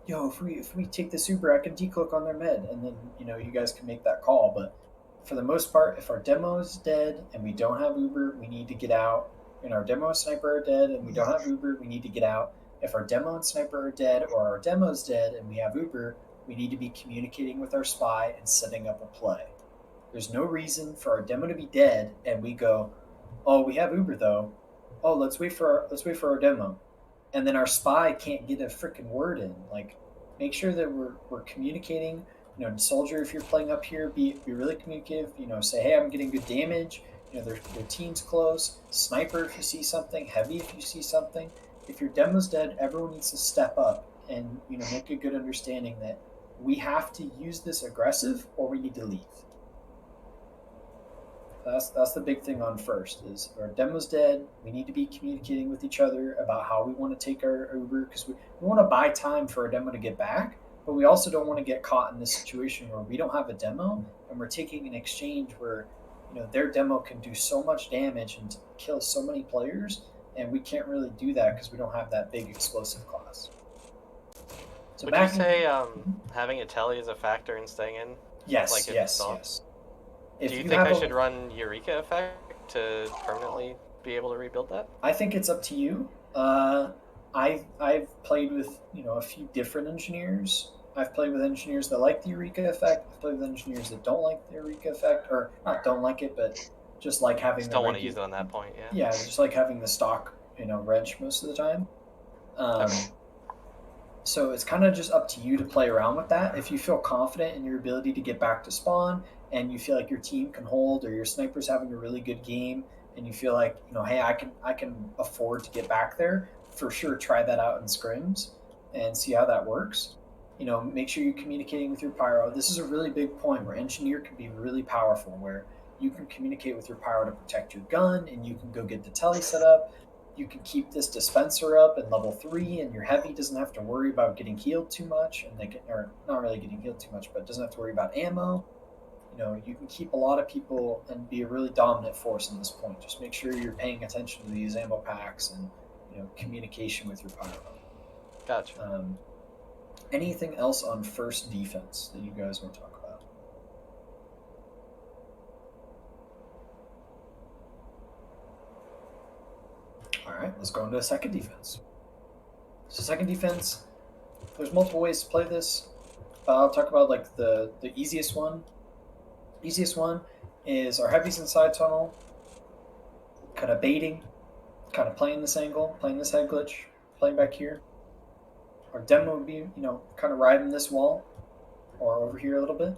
yo, if we take this Uber, I can decloak on their med, and then you guys can make that call. But for the most part, if our demo is dead and we don't have Uber, we need to get out. And our demo and sniper are dead and we don't have Uber, we need to get out. If our demo and sniper are dead, or our demo is dead and we have Uber, we need to be communicating with our spy and setting up a play. There's no reason for our demo to be dead and we go, oh, we have Uber though. Oh, let's wait for our demo, and then our spy can't get a freaking word in. Like, make sure that we're communicating. Soldier, if you're playing up here, be really communicative. Say, hey, I'm getting good damage. Their team's close. Sniper, if you see something. Heavy, if you see something. If your demo's dead, everyone needs to step up and make a good understanding that we have to use this aggressive or we need to leave. That's the big thing on first is our demo's dead. We need to be communicating with each other about how we want to take our Uber because we want to buy time for our demo to get back, but we also don't want to get caught in this situation where we don't have a demo and we're taking an exchange where their demo can do so much damage and kill so many players, and we can't really do that because we don't have that big explosive class. So would you say having a telly is a factor in staying in? Yes, like yes. Do you think I should run Eureka Effect to permanently be able to rebuild that? I think it's up to you. I've played with a few different engineers. I've played with engineers that like the Eureka Effect. I've played with engineers that don't like the Eureka Effect, or not don't like it, but just like having just don't want to use it on that point. Yeah, just like having the stock wrench most of the time. Okay. So it's kind of just up to you to play around with that. If you feel confident in your ability to get back to spawn and you feel like your team can hold or your sniper's having a really good game and you feel like, hey, I can afford to get back there, for sure try that out in scrims and see how that works. Make sure you're communicating with your pyro. This is a really big point where engineer can be really powerful, where you can communicate with your pyro to protect your gun and you can go get the telly set up. You can keep this dispenser up in level 3, and your heavy doesn't have to worry about getting healed too much, and or not really getting healed too much, but doesn't have to worry about ammo. You can keep a lot of people and be a really dominant force in this point. Just make sure you're paying attention to these ammo packs and communication with your pyro. Gotcha. Anything else on first defense that you guys want to talk about? All right, let's go into second defense. So second defense, there's multiple ways to play this. I'll talk about like the easiest one. Easiest one is our heavies inside tunnel, kind of baiting, kind of playing this angle, playing this head glitch, playing back here. Our demo would be, kind of riding this wall or over here a little bit.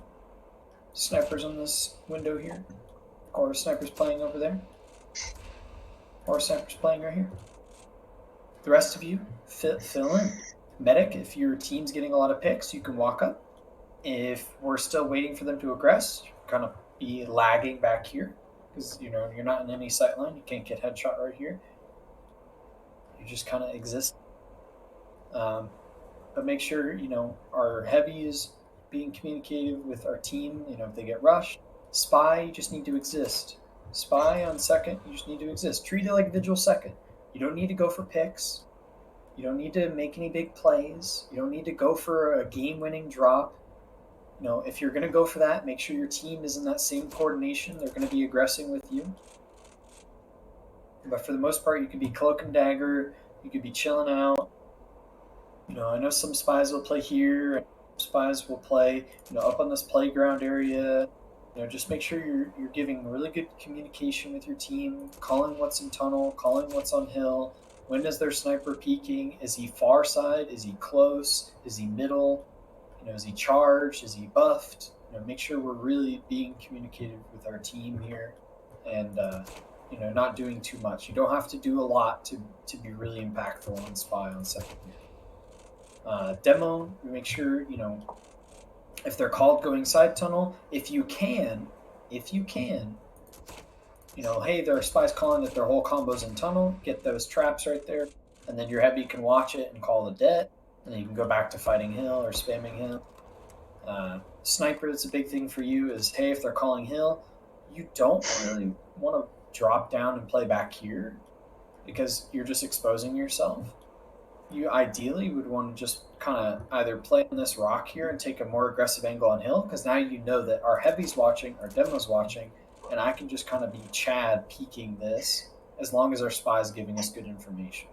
Snipers on this window here, or snipers playing over there, or snipers playing right here. The rest of you fill in. Medic, if your team's getting a lot of picks, you can walk up. If we're still waiting for them to aggress, kind of be lagging back here because you're not in any sight line. You can't get headshot right here. You just kind of exist. But make sure our heavy is being communicated with our team. If they get rushed, spy, you just need to exist. Spy on second, you just need to exist. Treat it like vigil second. You don't need to go for picks. You don't need to make any big plays. You don't need to go for a game-winning drop. If you're going to go for that, make sure your team is in that same coordination. They're going to be aggressing with you. But for the most part, you could be cloak and dagger. You could be chilling out. I know some spies will play here. Spies will play, up on this playground area. Just make sure you're giving really good communication with your team, calling what's in tunnel, calling what's on hill. When is their sniper peeking? Is he far side? Is he close? Is he middle? Is he charged? Is he buffed? Make sure we're really being communicated with our team here, and not doing too much. You don't have to do a lot to be really impactful on spy on second here. Demo, make sure if they're called going side tunnel, if you can, hey, there are spies calling that their whole combo's in tunnel. Get those traps right there, and then your heavy can watch it and call the dead. And then you can go back to fighting hill or spamming hill. Sniper, that's a big thing for you is, hey, if they're calling hill, you don't really want to drop down and play back here because you're just exposing yourself. You ideally would want to just kind of either play on this rock here and take a more aggressive angle on hill because now you know that our heavy's watching, our demo's watching, and I can just kind of be Chad peeking this as long as our spy's giving us good information.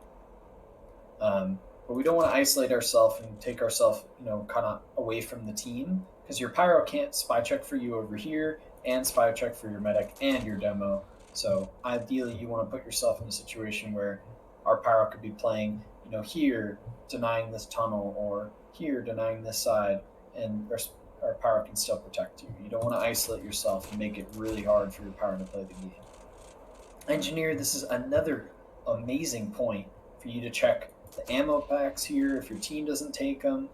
But we don't want to isolate ourselves and take ourselves, kind of away from the team because your pyro can't spy check for you over here and spy check for your medic and your demo. So ideally, you want to put yourself in a situation where our pyro could be playing, here denying this tunnel or here denying this side, and our pyro can still protect you. You don't want to isolate yourself and make it really hard for your pyro to play the game. Engineer, this is another amazing point for you to check the ammo packs here. If your team doesn't take them,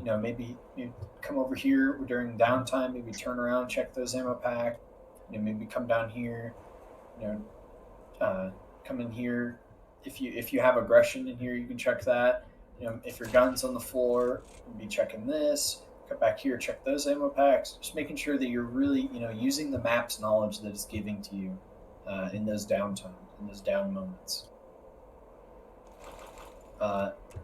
maybe you come over here during downtime, maybe turn around, check those ammo packs. maybe come down here, come in here. If you have aggression in here, you can check that. If your gun's on the floor, you'll be checking this. Come back here, check those ammo packs. Just making sure that you're really, using the map's knowledge that it's giving to you in those downtime, in those down moments.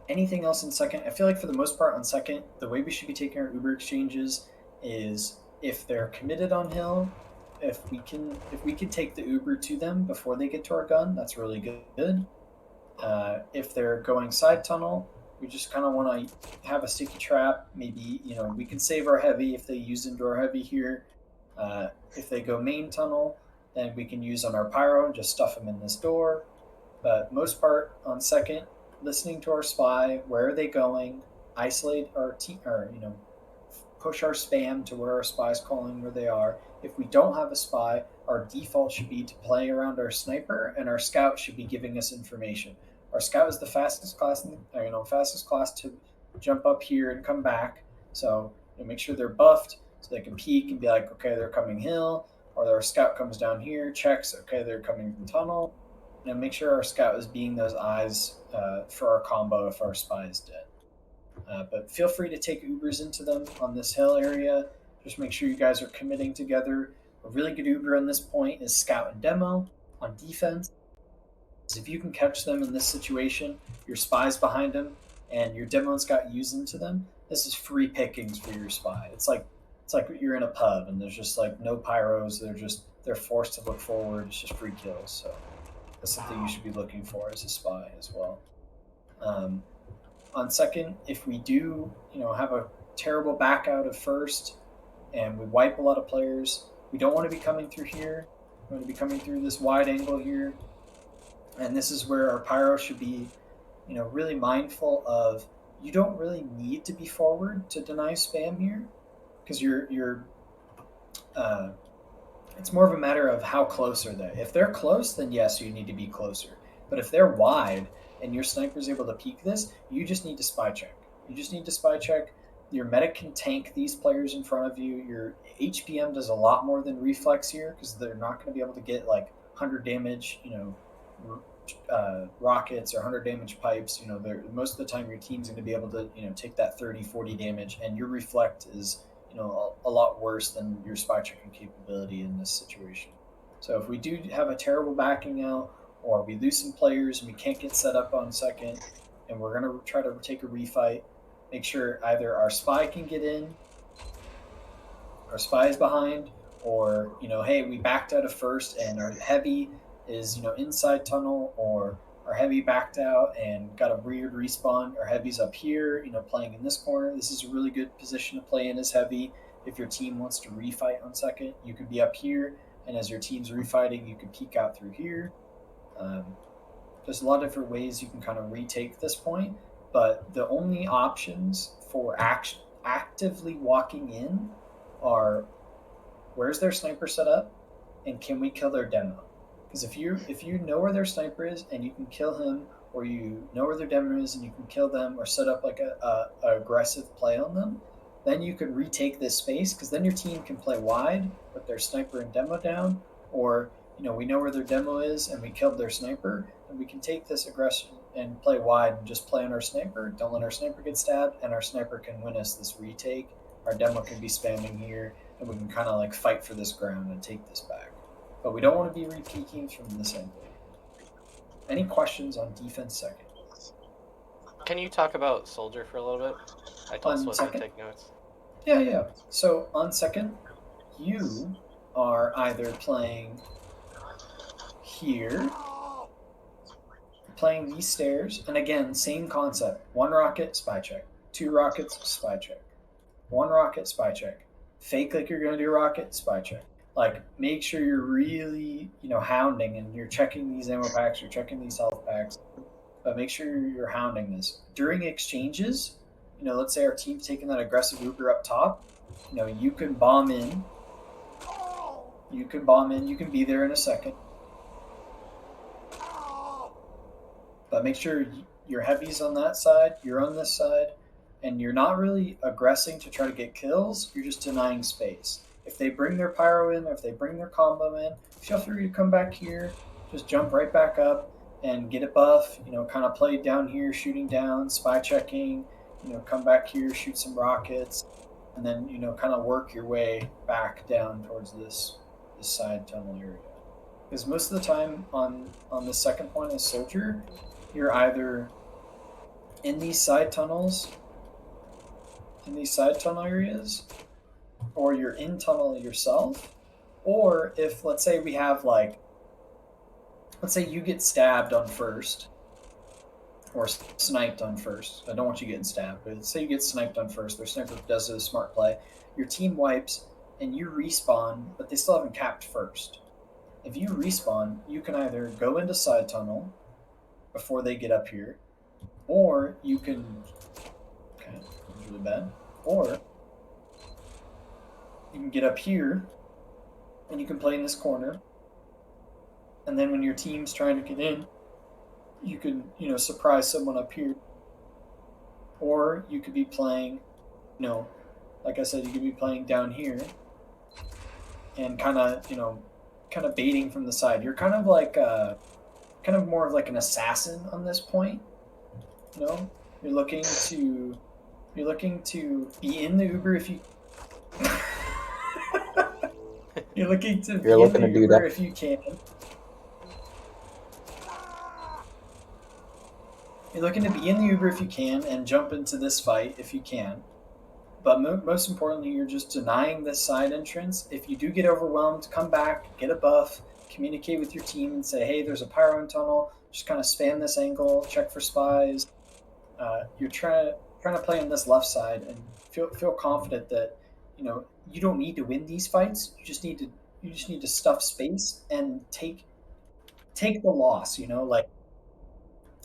Anything else in second? I feel like for the most part on second, the way we should be taking our Uber exchanges is if they're committed on hill, if we can take the Uber to them before they get to our gun, that's really good. If they're going side tunnel, we just kind of want to have a sticky trap. Maybe we can save our heavy if they use into our heavy here. If they go main tunnel, then we can use on our pyro and just stuff them in this door. But most part on second, listening to our spy, where are they going, isolate our team, or push our spam to where our spy's calling where they are. If we don't have a spy, our default should be to play around our sniper, and our scout should be giving us information. Our scout is the fastest class, to jump up here and come back. So make sure they're buffed so they can peek and be like, okay, they're coming hill. Or our scout comes down here, checks, okay, they're coming from tunnel. Make sure our scout is being those eyes for our combo if our spy is dead. But feel free to take Ubers into them on this hill area. Just make sure you guys are committing together. A really good Uber on this point is Scout and Demo on defense. If you can catch them in this situation, your spy's behind them, and your Demo and Scout use into them, this is free pickings for your spy. It's like you're in a pub and there's just like no pyros. They're forced to look forward. It's just free kills. So that's something you should be looking for as a spy as well. On second, if we do, have a terrible back out of first and we wipe a lot of players, we don't want to be coming through here. We want to be coming through this wide angle here. And this is where our pyro should be, really mindful of, you don't really need to be forward to deny spam here, because it's more of a matter of how close are they. If they're close, then yes, you need to be closer. But if they're wide and your sniper's able to peek this, you just need to spy check. Your medic can tank these players in front of you. Your HPM does a lot more than reflex here, because they're not going to be able to get like 100 damage, rockets or 100 damage pipes. Most of the time your team's going to be able to, take that 30, 40 damage, and your reflect is, a lot worse than your spy checking capability in this situation. So if we do have a terrible backing out, or we lose some players and we can't get set up on second, and we're going to try to take a refight, make sure either our spy can get in, our spy is behind, or, hey, we backed out of first and our heavy is, inside tunnel, or our heavy backed out and got a weird respawn. Our heavy's up here, playing in this corner. This is a really good position to play in as heavy. If your team wants to refight on second, you could be up here, and as your team's refighting, you can peek out through here. There's a lot of different ways you can kind of retake this point, but the only options for actively walking in are, where's their sniper set up, and can we kill their demo? Because if you know where their sniper is and you can kill him, or you know where their demo is and you can kill them, or set up like a aggressive play on them, then you can retake this space, because then your team can play wide with their sniper and demo down, or we know where their demo is and we killed their sniper, and we can take this aggression and play wide and just play on our sniper. Don't let our sniper get stabbed, and our sniper can win us this retake. Our demo can be spamming here, and we can kind of like fight for this ground and take this back. But we don't want to be re-peeking from this angle. Any questions on defense second? Can you talk about soldier for a little bit? I told Swift to take notes. Yeah. So on second, you are either playing here, playing these stairs, and again, same concept. 1 rocket, spy check. 2 rockets, spy check. 1 rocket, spy check. Fake like you're going to do a rocket, spy check. Like, make sure you're really, hounding, and you're checking these ammo packs, you're checking these health packs, but make sure you're hounding this. During exchanges, let's say our team's taking that aggressive Uber up top, you can bomb in. You can be there in a second. But make sure your heavy's on that side, you're on this side, and you're not really aggressing to try to get kills, you're just denying space. if they bring their pyro in, or if they bring their combo in, feel free to come back here, just jump right back up and get a buff, kind of play down here, shooting down, spy checking, come back here, shoot some rockets, and then, kind of work your way back down towards this side tunnel area. Because most of the time on the second point as soldier, you're either in these side tunnels, areas, or you're in tunnel yourself, or if, let's say we have let's say you get stabbed on first, or sniped on first. I don't want you getting stabbed, but let's say you get sniped on first. Their sniper does a smart play. Your team wipes, and you respawn, but they still haven't capped first. If you respawn, you can either go into side tunnel before they get up here, or you can... Okay, that's really bad. Or you can get up here, and you can play in this corner, and then when your team's trying to get in, you can, surprise someone up here. Or you could be playing, like I said, you could be playing down here and kind of baiting from the side. You're kind of like kind of more of like an assassin on this point. You're looking to be in the Uber if you you're looking to be in the Uber if you can. You're looking to be in the Uber if you can and jump into this fight if you can. But most importantly, you're just denying this side entrance. If you do get overwhelmed, come back, get a buff, communicate with your team and say, hey, there's a pyro in tunnel. Just kind of spam this angle, check for spies. You're trying to play on this left side and feel confident that you don't need to win these fights. You just need to stuff space and take the loss. Like,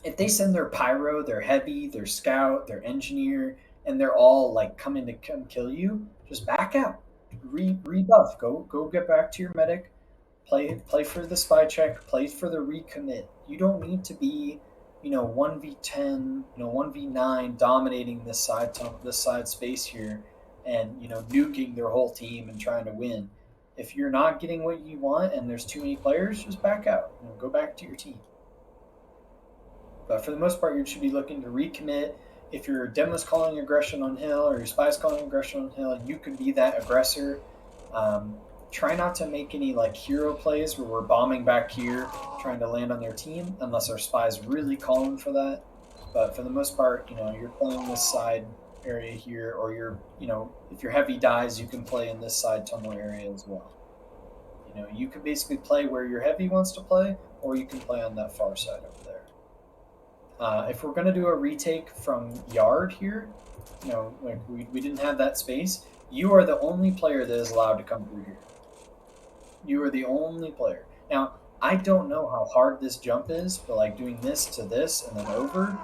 if they send their pyro, their heavy, their scout, their engineer, and they're all like coming to come kill you, just back out, rebuff, go get back to your medic, play for the spy check, play for the recommit. You don't need to be 1v10, 1v9 dominating this side space here, and nuking their whole team and trying to win. If you're not getting what you want and there's too many players, just back out, go back to your team. But for the most part, you should be looking to recommit. If your demo's calling aggression on hill or your spy's calling aggression on hill, you can be that aggressor. Try not to make any like hero plays where we're bombing back here, trying to land on their team, unless our spy's really calling for that. But for the most part, you're playing this side area here, or if your heavy dies, you can play in this side tunnel area as well. You can basically play where your heavy wants to play, or you can play on that far side over there. If we're going to do a retake from yard here, like we didn't have that space, you are the only player that is allowed to come through here. You are the only player. Now, I don't know how hard this jump is, but like doing this to this and then over,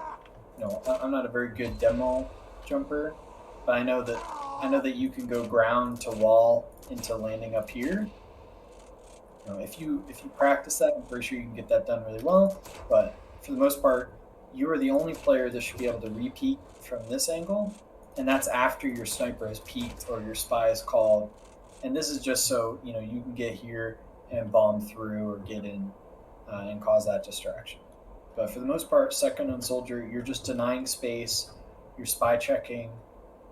I'm not a very good demo jumper, but I know that you can go ground to wall into landing up here. If you practice that, I'm pretty sure you can get that done really well, but for the most part, you are the only player that should be able to repeat from this angle, and that's after your sniper has peeked or your spy is called. And this is just so you can get here and bomb through or get in and cause that distraction. But for the most part, second on soldier, you're just denying space, you're spy checking,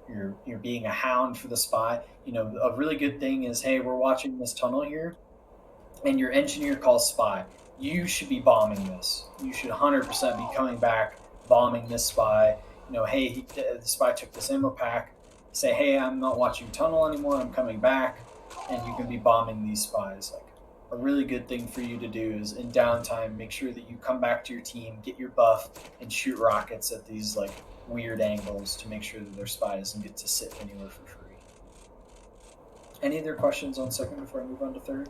you're being a hound for the spy. A really good thing is, hey, we're watching this tunnel here, and your engineer calls spy. You should be bombing this. You should 100% be coming back, bombing this spy. Hey, the spy took this ammo pack. Say, hey, I'm not watching tunnel anymore. I'm coming back, and you can be bombing these spies. Like, a really good thing for you to do is in downtime, make sure that you come back to your team, get your buff, and shoot rockets at these like weird angles to make sure that their spy doesn't get to sit anywhere for free. Any other questions on second before I move on to third?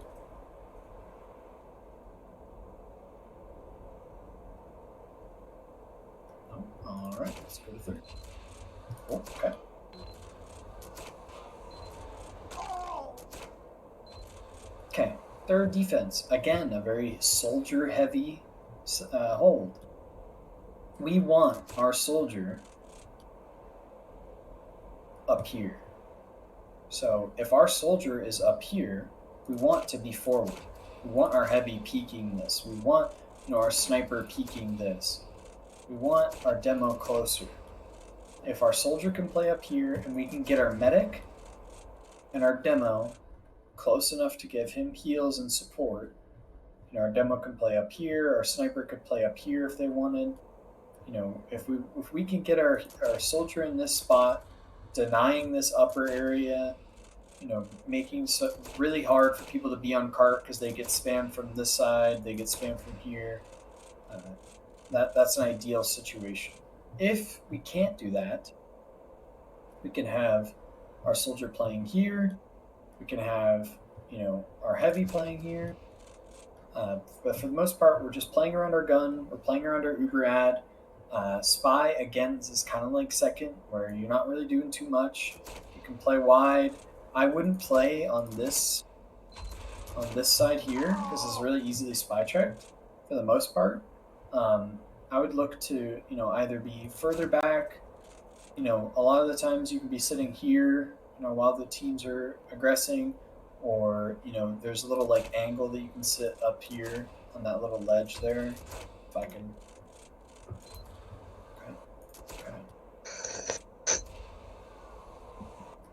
All right, let's go to third. Oh, okay. Okay, third defense. Again, a very soldier-heavy hold. We want our soldier up here. So if our soldier is up here, we want to be forward. We want our heavy peeking this. We want our sniper peeking this. We want our demo closer. If our soldier can play up here and we can get our medic and our demo close enough to give him heals and support, our demo can play up here, our sniper could play up here if they wanted. If we can get our soldier in this spot, denying this upper area, making so really hard for people to be on cart because they get spammed from this side, they get spammed from here. That's an ideal situation. If we can't do that, we can have our soldier playing here. We can have our heavy playing here. But for the most part, we're just playing around our gun. We're playing around our Uber ad. Spy, again, this is kind of like second, where you're not really doing too much. You can play wide. I wouldn't play on this side here because it's really easily spy checked for the most part. I would look to either be further back. A lot of the times you can be sitting here while the teams are aggressing, or there's a little like angle that you can sit up here on that little ledge there. If I can.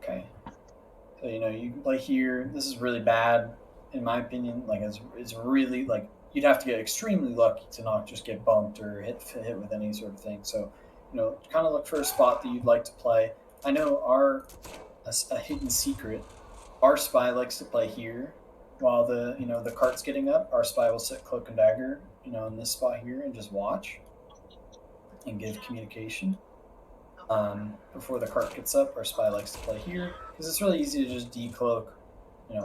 Okay. So you can play here. This is really bad, in my opinion. Like it's really like you'd have to get extremely lucky to not just get bumped or hit with any sort of thing. So kind of look for a spot that you'd like to play. I know a hidden secret. Our spy likes to play here, while the cart's getting up. Our spy will sit cloak and dagger, in this spot here and just watch and give communication. Before the cart gets up, our spy likes to play here because it's really easy to just decloak.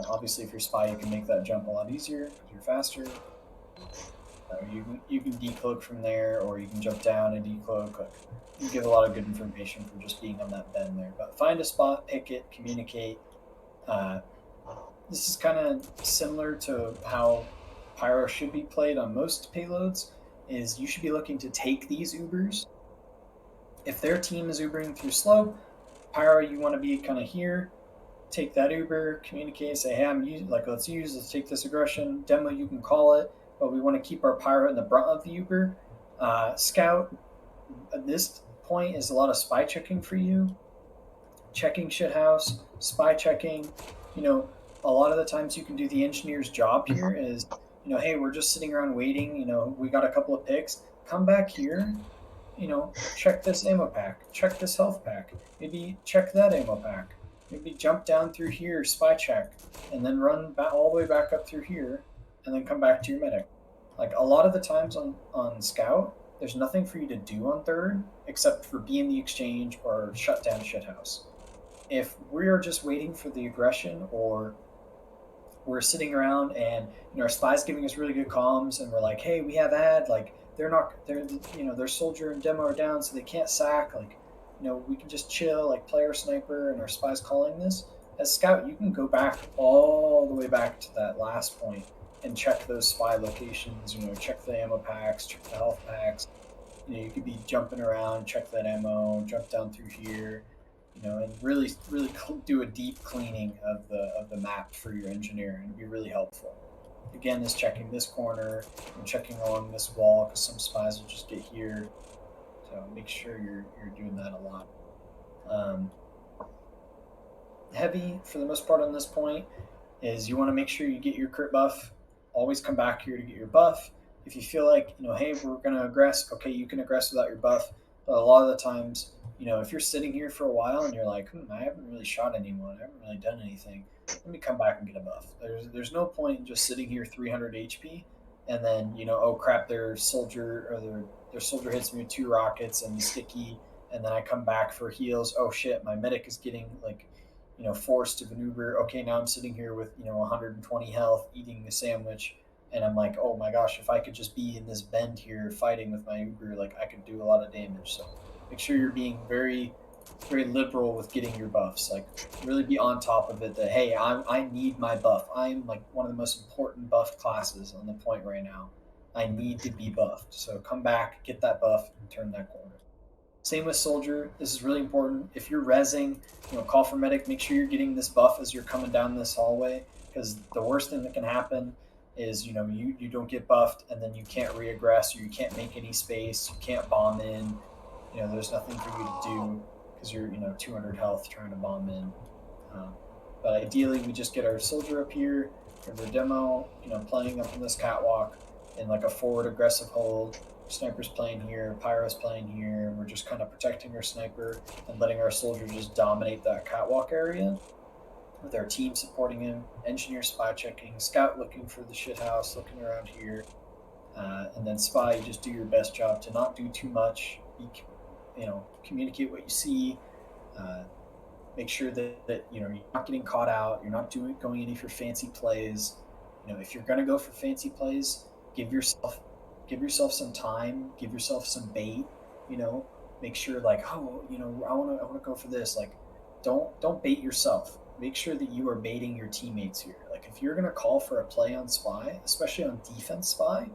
Obviously, if you're spy, you can make that jump a lot easier because you're faster. You can decloak from there, or you can jump down and decloak. Like, you give a lot of good information for just being on that bend there. But find a spot, pick it, communicate. This is kind of similar to how Pyro should be played on most payloads. Is you should be looking to take these Ubers. If their team is Ubering through slope, Pyro, you want to be kind of here. Take that Uber, communicate, say, hey, let's take this aggression. Demo, you can call it, but we want to keep our Pyro in the brunt of the Uber. Scout, at this point, is a lot of spy checking for you. Checking shithouse, spy checking. A lot of the times you can do the engineer's job here is, hey, we're just sitting around waiting. We got a couple of picks. Come back here. Check this ammo pack. Check this health pack. Maybe check that ammo pack. Maybe jump down through here, spy check, and then run all the way back up through here, and then come back to your medic. Like a lot of the times on Scout, there's nothing for you to do on third except for be in the exchange or shut down shithouse. If we're just waiting for the aggression, or we're sitting around and our spy's giving us really good comms, and we're like, hey, we have ad, like their soldier and demo are down, so they can't sack, like we can just chill, like play our sniper, and our spy's calling this. As Scout, you can go back all the way back to that last point and check those spy locations, check the ammo packs, check the health packs. You could be jumping around, check that ammo, jump down through here, and really do a deep cleaning of the map for your engineer, and be really helpful. Again, is checking this corner and checking along this wall, because some spies will just get here. So make sure you're doing that a lot. Heavy, for the most part on this point, is you want to make sure you get your crit buff. Always come back here to get your buff. If you feel like, hey, we're going to aggress, okay, you can aggress without your buff. But a lot of the times, if you're sitting here for a while and you're like, I haven't really shot anyone, I haven't really done anything, let me come back and get a buff. There's no point in just sitting here 300 HP and then, oh crap, their soldier hits me with 2 rockets and sticky, and then I come back for heals. Oh shit, my medic is getting forced to maneuver. Okay, now I'm sitting here with 120 health, eating a sandwich, and I'm like, oh my gosh, if I could just be in this bend here fighting with my Uber, like I could do a lot of damage. So make sure you're being very, very liberal with getting your buffs. Like really be on top of it that, hey, I need my buff. I'm like one of the most important buffed classes on the point right now. I need to be buffed. So come back, get that buff, and turn that corner. Same with soldier. This is really important. If you're rezzing, call for medic. Make sure you're getting this buff as you're coming down this hallway, because the worst thing that can happen is you don't get buffed and then you can't reaggress, or you can't make any space. You can't bomb in. There's nothing for you to do because you're 200 health trying to bomb in. But ideally, we just get our soldier up here for the demo, playing up in this catwalk in like a forward aggressive hold. Sniper's playing here, Pyro's playing here. We're just kind of protecting our sniper and letting our soldier just dominate that catwalk area with our team supporting him. Engineer spy checking, scout looking for the shithouse, looking around here. And then spy, you just do your best job to not do too much. Communicate what you see. Make sure that you're not getting caught out. You're not going any for fancy plays. If you're gonna go for fancy plays, give yourself some time. Give yourself some bait. Make sure I want to go for this. Like, don't bait yourself. Make sure that you are baiting your teammates here. Like, if you're gonna call for a play on spy, especially on defense spy,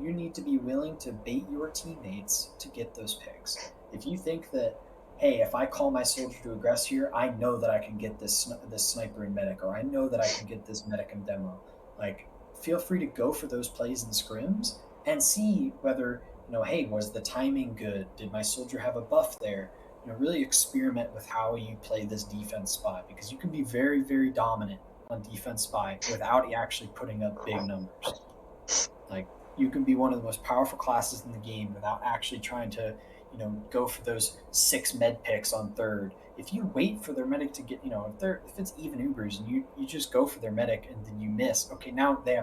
you need to be willing to bait your teammates to get those picks. If you think that, hey, if I call my soldier to aggress here, I know that I can get this sniper and medic, or I know that I can get this medic and demo. Like, feel free to go for those plays and scrims and see whether, hey, was the timing good? Did my soldier have a buff there? Really experiment with how you play this defense spy, because you can be very, very dominant on defense spy without actually putting up big numbers. Like, you can be one of the most powerful classes in the game without actually trying to go for those 6 med picks on third. If you wait for their medic to get, if it's even Ubers and you just go for their medic and then you miss, okay, now they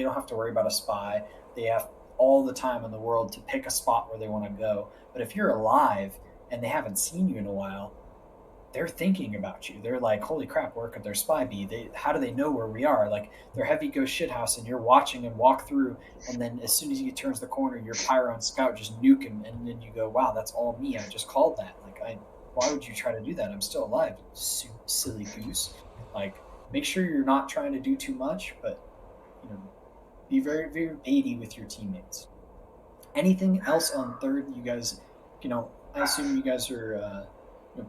don't have to worry about a spy. They have all the time in the world to pick a spot where they want to go. But if you're alive and they haven't seen you in a while, they're thinking about you. They're like, holy crap, where could their spy be? How do they know where we are? Like, their heavy goes shithouse and you're watching him walk through, and then as soon as he turns the corner, your pyro and scout just nuke him, and then you go, wow, that's all me. I just called that. Like, why would you try to do that? I'm still alive, silly goose. Like, make sure you're not trying to do too much, but be very, very baity with your teammates. Anything else on third? You guys, I assume you guys are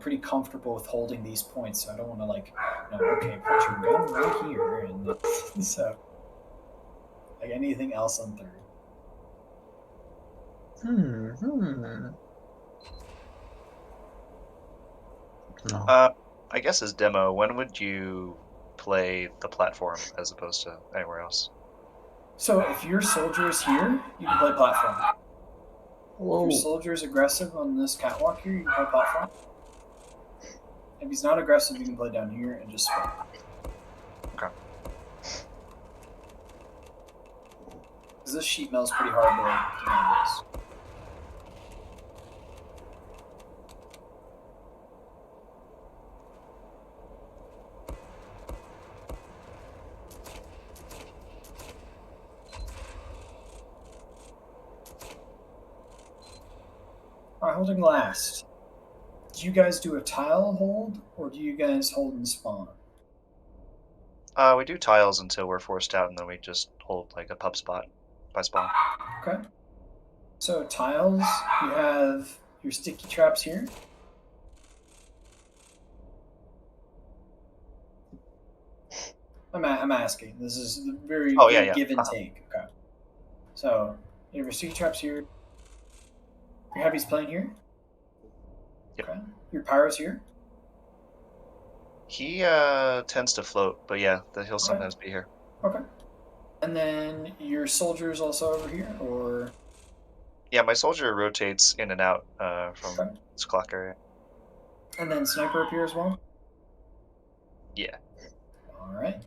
pretty comfortable with holding these points, so I don't want to okay, put your gun right here, and so anything else on third? No. I guess as demo, when would you play the platform as opposed to anywhere else? So if your soldier is here, you can play platform. Whoa. If your soldier is aggressive on this catwalk here, you can play platform. If he's not aggressive, you can play down here and just spin. Okay. Because this sheet metal is pretty hard to handle. Alright, holding last. Do you guys do a tile hold, or do you guys hold and spawn? We do tiles until we're forced out, and then we just hold like a pub spot by spawn. Okay. So tiles, you have your sticky traps here. I'm asking. This is very give and take. Okay. So you have your sticky traps here. Your heavy's playing here. Yep. Okay. Your pyro's here. He tends to float, but yeah, he'll sometimes be here. Okay. And then your soldier's also over here, or? Yeah, my soldier rotates in and out from this clock area. And then sniper up here as well? Yeah. Alright.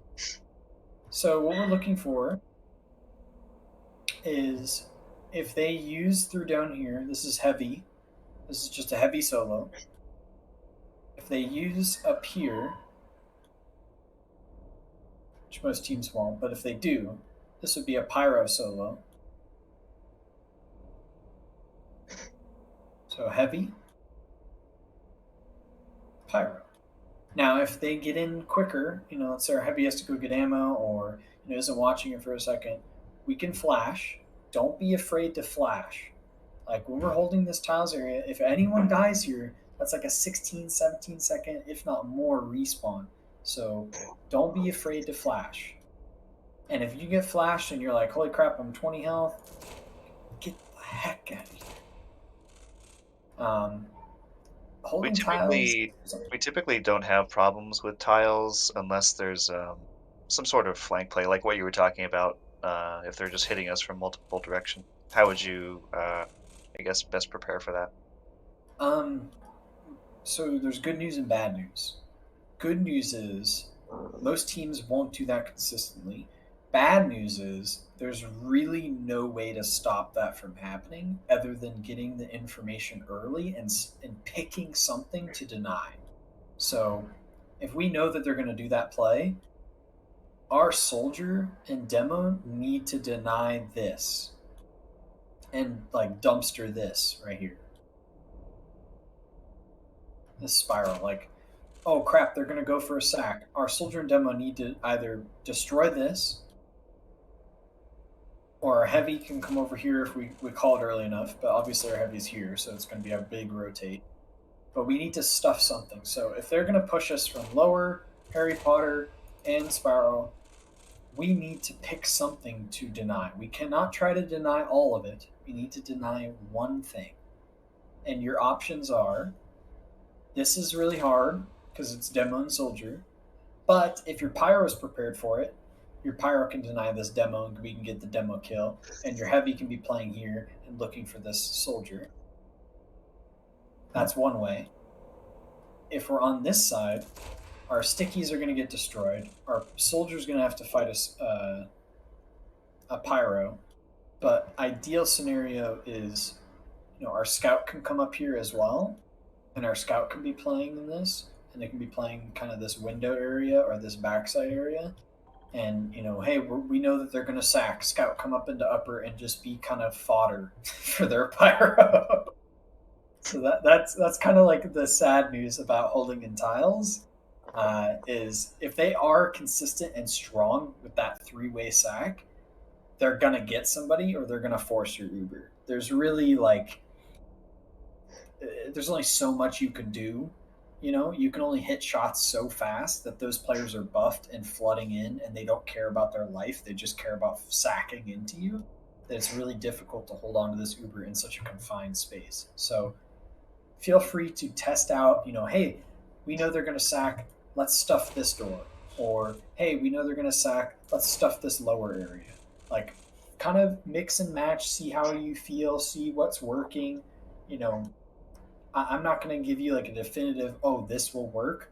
So what we're looking for is, if they use through down here, this is heavy. This is just a heavy solo. If they use up here, which most teams won't, but if they do, this would be a pyro solo. So heavy, pyro. Now, if they get in quicker, let's say our heavy has to go get ammo, or isn't watching it for a second, we can flash. Don't be afraid to flash. Like when we're holding this tiles area, if anyone dies here, that's like a 16, 17 second, if not more, respawn. So don't be afraid to flash. And if you get flashed and you're like, holy crap, I'm 20 health, get the heck out of here. We Holding tiles. typically don't have problems with tiles unless there's some sort of flank play, like what you were talking about. If they're just hitting us from multiple directions, how would you, I guess, best prepare for that? So there's good news and bad news. Good news is most teams won't do that consistently. Bad news is there's really no way to stop that from happening other than getting the information early and picking something to deny. So if we know that they're going to do that play, our soldier and demo need to deny this and like dumpster this right here. This spiral, like, oh crap, they're gonna go for a sack. Our soldier and demo need to either destroy this, or our heavy can come over here if we call it early enough, but obviously our heavy's here, so it's gonna be a big rotate. But we need to stuff something. So if they're gonna push us from lower, Harry Potter, and Spiral, we need to pick something to deny. We cannot try to deny all of it. We need to deny one thing. And your options are this is really hard because it's demo and soldier. But if your pyro is prepared for it, your pyro can deny this demo and we can get the demo kill. And your heavy can be playing here and looking for this soldier. That's one way. If we're on this side, our stickies are going to get destroyed. Our soldier's going to have to fight a pyro. But ideal scenario is, our scout can come up here as well, and our scout can be playing in this, and they can be playing kind of this window area or this backside area. And hey, we know that they're going to sack. Scout come up into upper and just be kind of fodder for their pyro. So that's kind of like the sad news about holding in tiles. Is if they are consistent and strong with that three-way sack, they're gonna get somebody or they're gonna force your Uber. There's really there's only so much you can do. You can only hit shots so fast that those players are buffed and flooding in, and they don't care about their life. They just care about sacking into you. That it's really difficult to hold on to this Uber in such a confined space. So feel free to test out. Hey, we know they're gonna sack. Let's stuff this door. Or hey, we know they're gonna sack. Let's stuff this lower area. Like, kind of mix and match. See how you feel. See what's working. I'm not going to give you like a definitive, oh, this will work,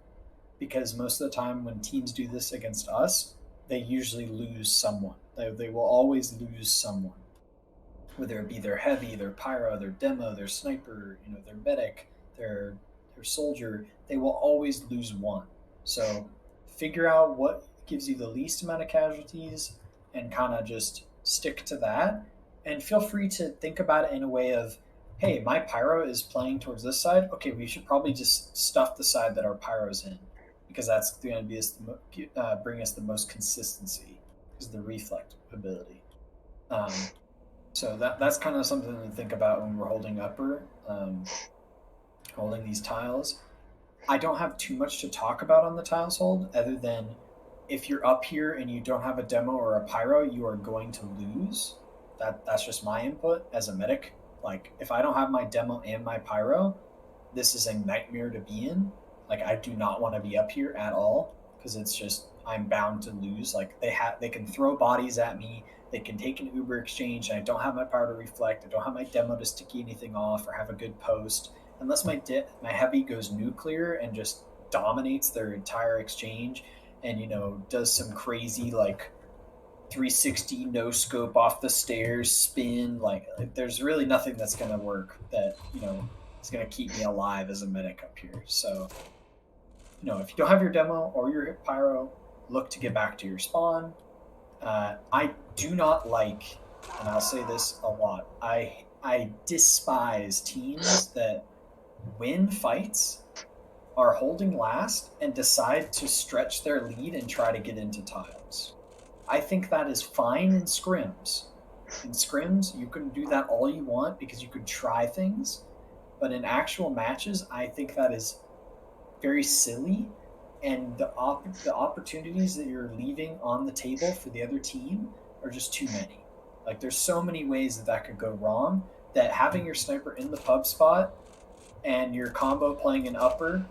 because most of the time when teams do this against us, they usually lose someone. They will always lose someone, whether it be their heavy, their pyro, their demo, their sniper, their medic, their soldier. They will always lose one. So figure out what gives you the least amount of casualties and kind of just stick to that. And feel free to think about it in a way of, hey, my pyro is playing towards this side. Okay, we should probably just stuff the side that our pyro's in, because that's going to be bring us the most consistency, is the reflect ability. So that's kind of something to think about when we're holding upper, holding these tiles. I don't have too much to talk about on the tiles hold, other than if you're up here and you don't have a demo or a pyro, you are going to lose. That's just my input as a medic. Like, if I don't have my demo and my pyro, this is a nightmare to be in. Like, I do not want to be up here at all, because it's just, I'm bound to lose. Like, they can throw bodies at me, they can take an Uber exchange, and I don't have my pyro to reflect, I don't have my demo to sticky anything off or have a good post. Unless my heavy goes nuclear and just dominates their entire exchange and, does some crazy, 360 no scope off the stairs spin, there's really nothing that's going to work that is going to keep me alive as a medic up here. So if you don't have your demo or your pyro, look to get back to your spawn. I do not like, and I'll say this a lot, I despise teams that win fights, are holding last, and decide to stretch their lead and try to get into tiles. I think that is fine in scrims, In scrims, you can do that all you want because you could try things, but in actual matches, I think that is very silly, and the opportunities that you're leaving on the table for the other team are just too many. Like there's so many ways that that could go wrong that having your sniper in the pub spot and your combo playing an upper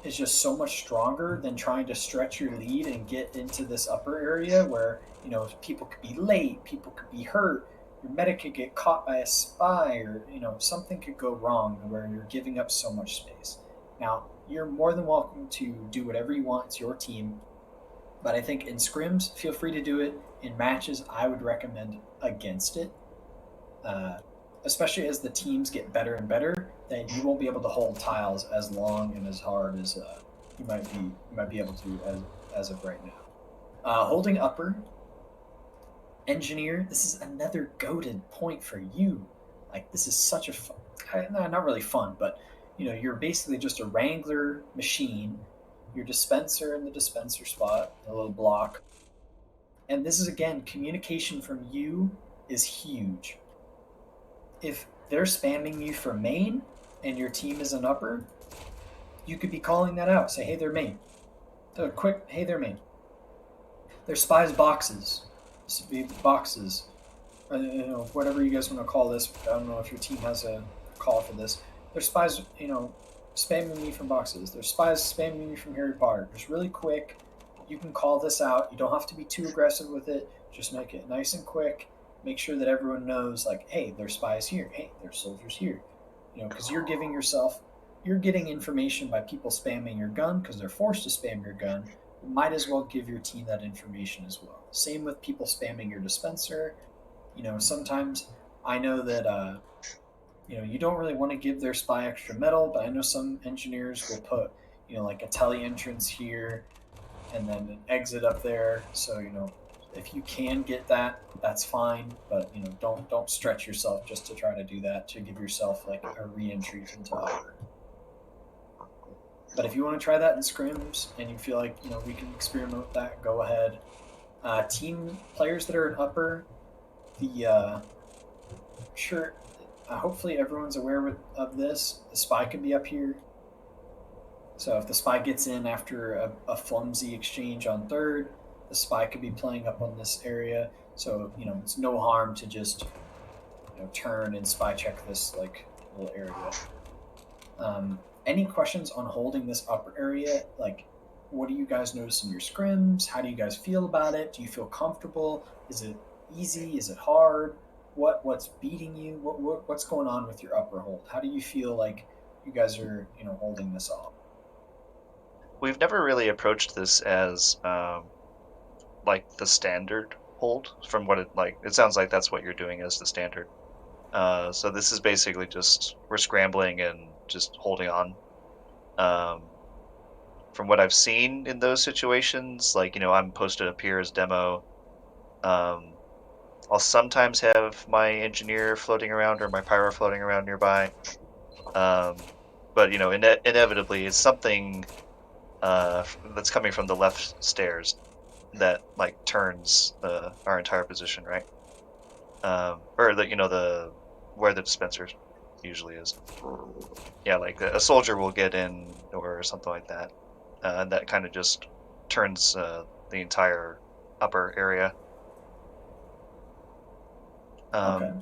is just so much stronger than trying to stretch your lead and get into this upper area where people could be late, people could be hurt, your medic could get caught by a spy, or something could go wrong where you're giving up so much space. Now you're more than welcome to do whatever you want. It's your team, but I think in scrims, feel free to do it. In matches, I would recommend against it. Uh, Especially as the teams get better and better, then you won't be able to hold tiles as long and as hard as you might be able to as of right now. Holding upper engineer, this is another goated point for you. Like this is such a fun, not really fun, but you're basically just a wrangler machine. Your dispenser in the dispenser spot, a little block, and this is again communication from you is huge. If they're spamming you for main and your team is an upper, you could be calling that out. Say, hey, they're main. Quick, hey, they're main. They're spies boxes. Boxes. Whatever you guys want to call this. I don't know if your team has a call for this. They're spies, spamming me from boxes. They're spies spamming me from Harry Potter. Just really quick. You can call this out. You don't have to be too aggressive with it. Just make it nice and quick. Make sure that everyone knows, like, hey, there's spies here. Hey, there's soldiers here. Because you're getting information by people spamming your gun because they're forced to spam your gun. You might as well give your team that information as well. Same with people spamming your dispenser. Sometimes I know that, you don't really want to give their spy extra metal, but I know some engineers will put, like a tele entrance here and then an exit up there. So, if you can get that, that's fine. But don't stretch yourself just to try to do that to give yourself like a re-entry into upper. But if you want to try that in scrims and you feel like we can experiment with that, go ahead. Team players that are in upper, hopefully everyone's aware of this. The spy can be up here. So if the spy gets in after a flimsy exchange on third, the spy could be playing up on this area. So it's no harm to just turn and spy check this like little area. Any questions on holding this upper area? Like, what do you guys notice in your scrims? How do you guys feel about it? Do you feel comfortable? Is it easy? Is it hard? What's beating you? What's going on with your upper hold? How do you feel like you guys are holding this off? We've never really approached this as like the standard hold. From what it sounds like that's what you're doing as the standard. So this is basically just we're scrambling and just holding on. From what I've seen in those situations, like I'm posted up here as demo. I'll sometimes have my engineer floating around or my pyro floating around nearby. But inevitably it's something that's coming from the left stairs that like turns our entire position, right? Or the where the dispenser usually is. Yeah, like a soldier will get in or something like that. And that kind of just turns the entire upper area. Okay.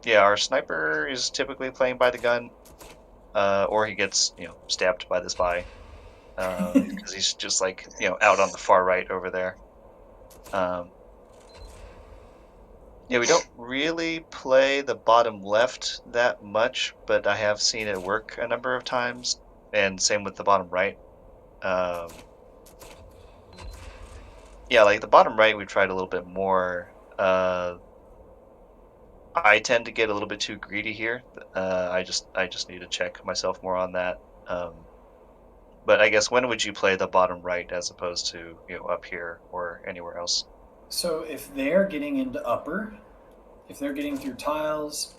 Yeah, our sniper is typically playing by the gun, or he gets stabbed by the spy because he's just like out on the far right over there. Yeah, we don't really play the bottom left that much, but I have seen it work a number of times, and same with the bottom right. Yeah, like the bottom right, we tried a little bit more. I tend to get a little bit too greedy here. I just need to check myself more on that. But I guess when would you play the bottom right as opposed to up here or anywhere else? So if they're getting into upper, if they're getting through tiles,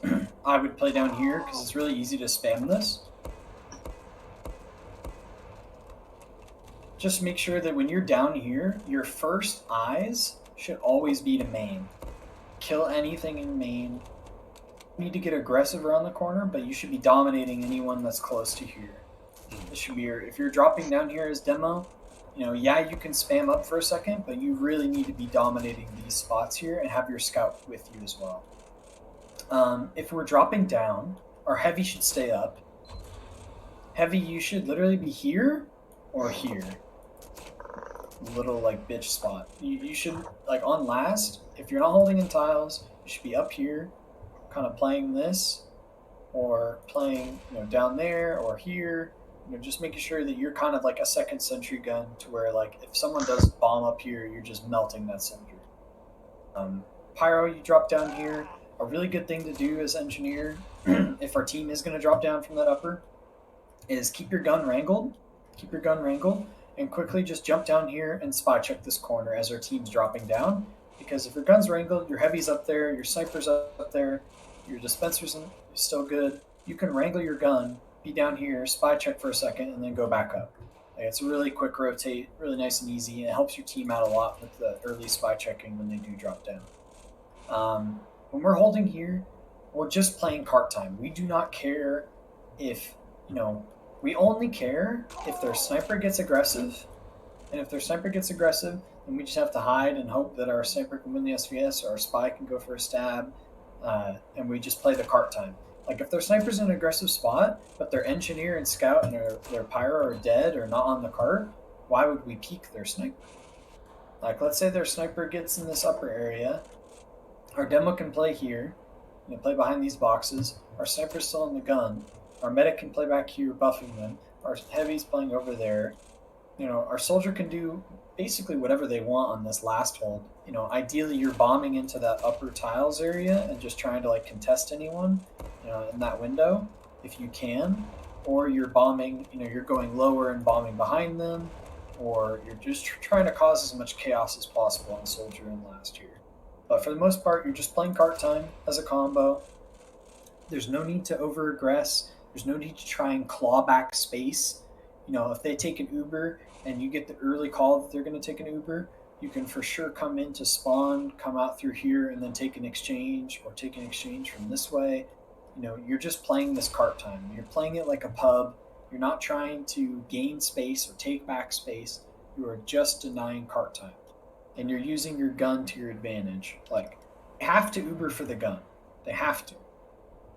I would play down here because it's really easy to spam this. Just make sure that when you're down here, your first eyes should always be to main. kill anything in main. You need to get aggressive around the corner, but you should be dominating anyone that's close to here. This should be your, if you're dropping down here as demo, yeah, you can spam up for a second, but you really need to be dominating these spots here and have your scout with you as well. If we're dropping down, our heavy should stay up. Heavy, you should literally be here or here. Little like bitch spot. You should, like on last, if you're not holding in tiles, you should be up here, kind of playing this, or playing down there or here. Just making sure that you're kind of like a second sentry gun to where like if someone does bomb up here, you're just melting that sentry. Pyro, you drop down here. A really good thing to do as engineer, if our team is going to drop down from that upper, is keep your gun wrangled. Keep your gun wrangled and quickly just jump down here and spy check this corner as our team's dropping down. Because if your gun's wrangled, your heavy's up there, your sniper's up there, your dispenser's still good, you can wrangle your gun, be down here, spy check for a second, and then go back up. Like, it's a really quick rotate, really nice and easy, and it helps your team out a lot with the early spy checking when they do drop down. When we're holding here, we're just playing cart time. We do not care if, we only care if their sniper gets aggressive. And if their sniper gets aggressive, then we just have to hide and hope that our sniper can win the SVS or our spy can go for a stab. And we just play the cart time. Like if their sniper's in an aggressive spot, but their engineer and scout and their pyro are dead or not on the cart, why would we peek their sniper? Like let's say their sniper gets in this upper area. Our demo can play here, play behind these boxes. Our sniper's still in the gun. Our medic can play back here, buffing them. Our heavy's playing over there. Our soldier can do basically whatever they want on this last hold. Ideally you're bombing into that upper tiles area and just trying to like contest anyone, in that window, if you can. Or you're bombing, you're going lower and bombing behind them, or you're just trying to cause as much chaos as possible on soldier and last here. But for the most part, you're just playing cart time as a combo. There's no need to over-aggress. There's no need to try and claw back space. If they take an Uber and you get the early call that they're going to take an Uber, you can for sure come into spawn, come out through here, and then take an exchange, or take an exchange from this way. You're just playing this cart time. You're playing it like a pub. You're not trying to gain space or take back space. You are just denying cart time. And you're using your gun to your advantage. Like, they have to Uber for the gun. They have to.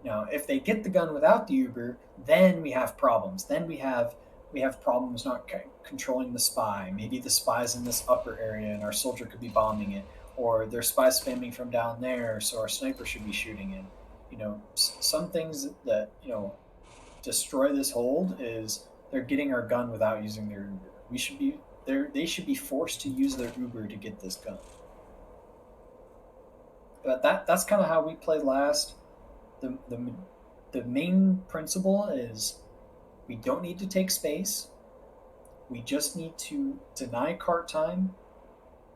Now, if they get the gun without the Uber, then we have problems. Then we have problems not controlling the spy. Maybe the spy's in this upper area and our soldier could be bombing it. Or their spy spamming from down there, so our sniper should be shooting it. Some things that, destroy this hold is they're getting our gun without using their Uber. They should be forced to use their Uber to get this gun. But that's kind of how we played last. The main principle is we don't need to take space. We just need to deny cart time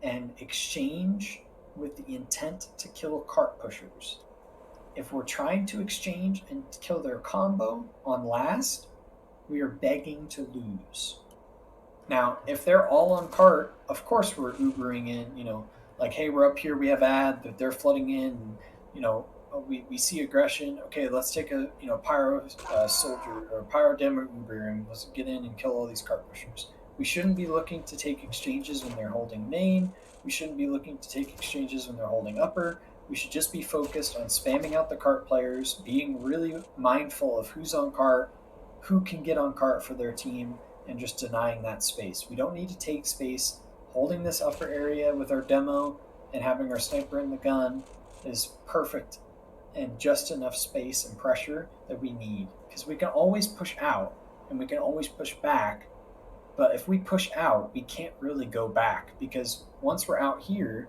and exchange with the intent to kill cart pushers. If we're trying to exchange and kill their combo on last, we are begging to lose. Now, if they're all on cart, of course we're Ubering in, like, hey, we're up here, we have ad, but they're flooding in, we see aggression. Okay, let's take a, pyro soldier or pyro demo Uber and let's get in and kill all these cart pushers. We shouldn't be looking to take exchanges when they're holding main. We shouldn't be looking to take exchanges when they're holding upper. We should just be focused on spamming out the cart players, being really mindful of who's on cart, who can get on cart for their team, and just denying that space. We don't need to take space. Holding this upper area with our demo and having our sniper in the gun is perfect and just enough space and pressure that we need. Because we can always push out and we can always push back. But if we push out, we can't really go back, because once we're out here,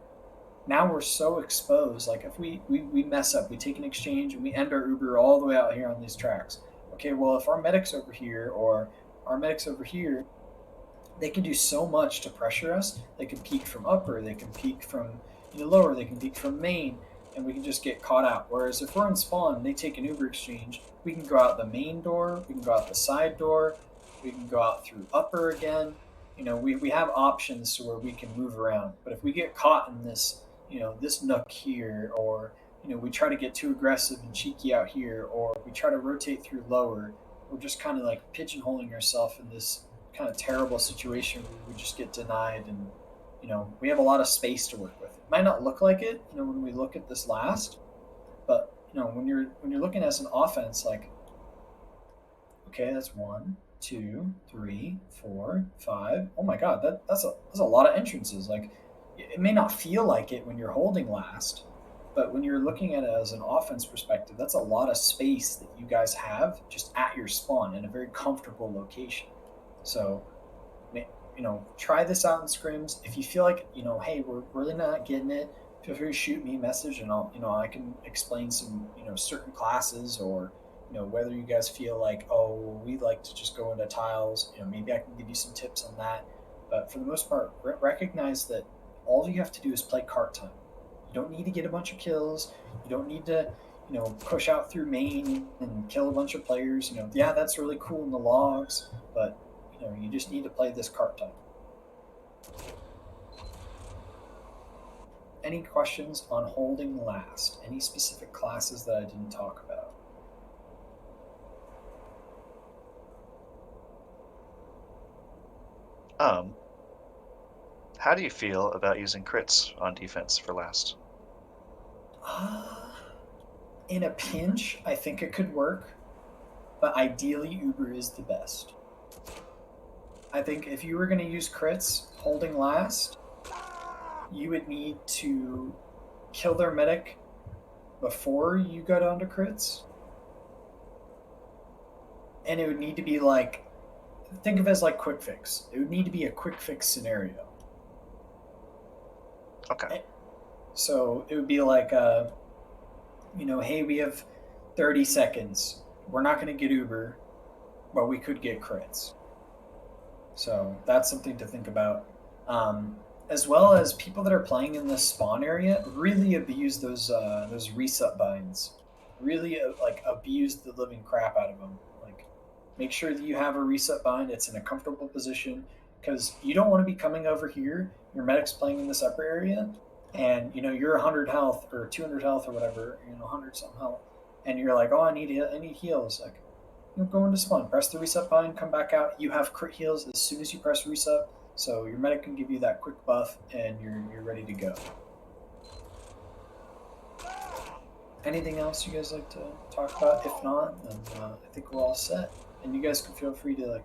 now we're so exposed. Like if we mess up, we take an exchange and we end our Uber all the way out here on these tracks. Okay, well, if our medic's over here or our medic's over here, they can do so much to pressure us. They can peek from upper, they can peek from lower, they can peek from main, and we can just get caught out. Whereas if we're in spawn and they take an Uber exchange, we can go out the main door, we can go out the side door, we can go out through upper again. We have options to where we can move around. But if we get caught in this this nook here, or we try to get too aggressive and cheeky out here, or we try to rotate through lower. We're just kind of like pigeonholing ourselves in this kind of terrible situation where we just get denied, and we have a lot of space to work with. It might not look like it, when we look at this last, but when you're looking as an offense, like, okay, that's 1, 2, 3, 4, 5. Oh my God, that's a lot of entrances. Like, it may not feel like it when you're holding last, but when you're looking at it as an offense perspective, that's a lot of space that you guys have just at your spawn in a very comfortable location. So, try this out in scrims. If you feel like, hey, we're really not getting it, feel free to shoot me a message, and I can explain some, certain classes, or, whether you guys feel like, oh, we like to just go into tiles, maybe I can give you some tips on that. But for the most part, recognize that all you have to do is play cart time. You don't need to get a bunch of kills. You don't need to, push out through main and kill a bunch of players. Yeah, that's really cool in the logs, but you just need to play this cart time. Any questions on holding last? Any specific classes that I didn't talk about? How do you feel about using crits on defense for last? In a pinch, I think it could work, but ideally Uber is the best. I think if you were going to use crits holding last, you would need to kill their medic before you go down to crits. And it would need to be like, think of it as like quick fix. It would need to be a quick fix scenario. Okay. So it would be like, hey, we have 30 seconds. We're not going to get Uber, but we could get crits. So that's something to think about. As well as people that are playing in this spawn area really abuse those reset binds. Really abuse the living crap out of them. Like, make sure that you have a reset bind. It's in a comfortable position, because you don't want to be coming over here. Your medic's playing in this upper area, and you're 100 health or 200 health or whatever, 100 something health, and you're like, oh, I need heals. Like, go into spawn, press the reset bind, come back out. You have crit heals as soon as you press reset, so your medic can give you that quick buff, and you're ready to go. Anything else you guys like to talk about? If not, then I think we're all set. And you guys can feel free to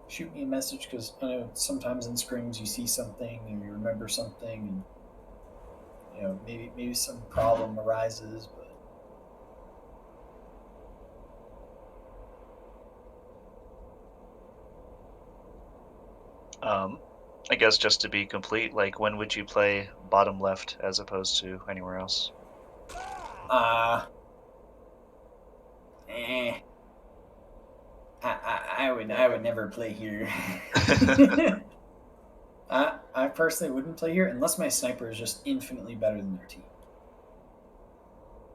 shoot me a message, because I know sometimes in scrims you see something and you remember something, and maybe some problem arises, but I guess just to be complete, like, when would you play bottom left as opposed to anywhere else? I would never play here. I personally wouldn't play here unless my sniper is just infinitely better than their team.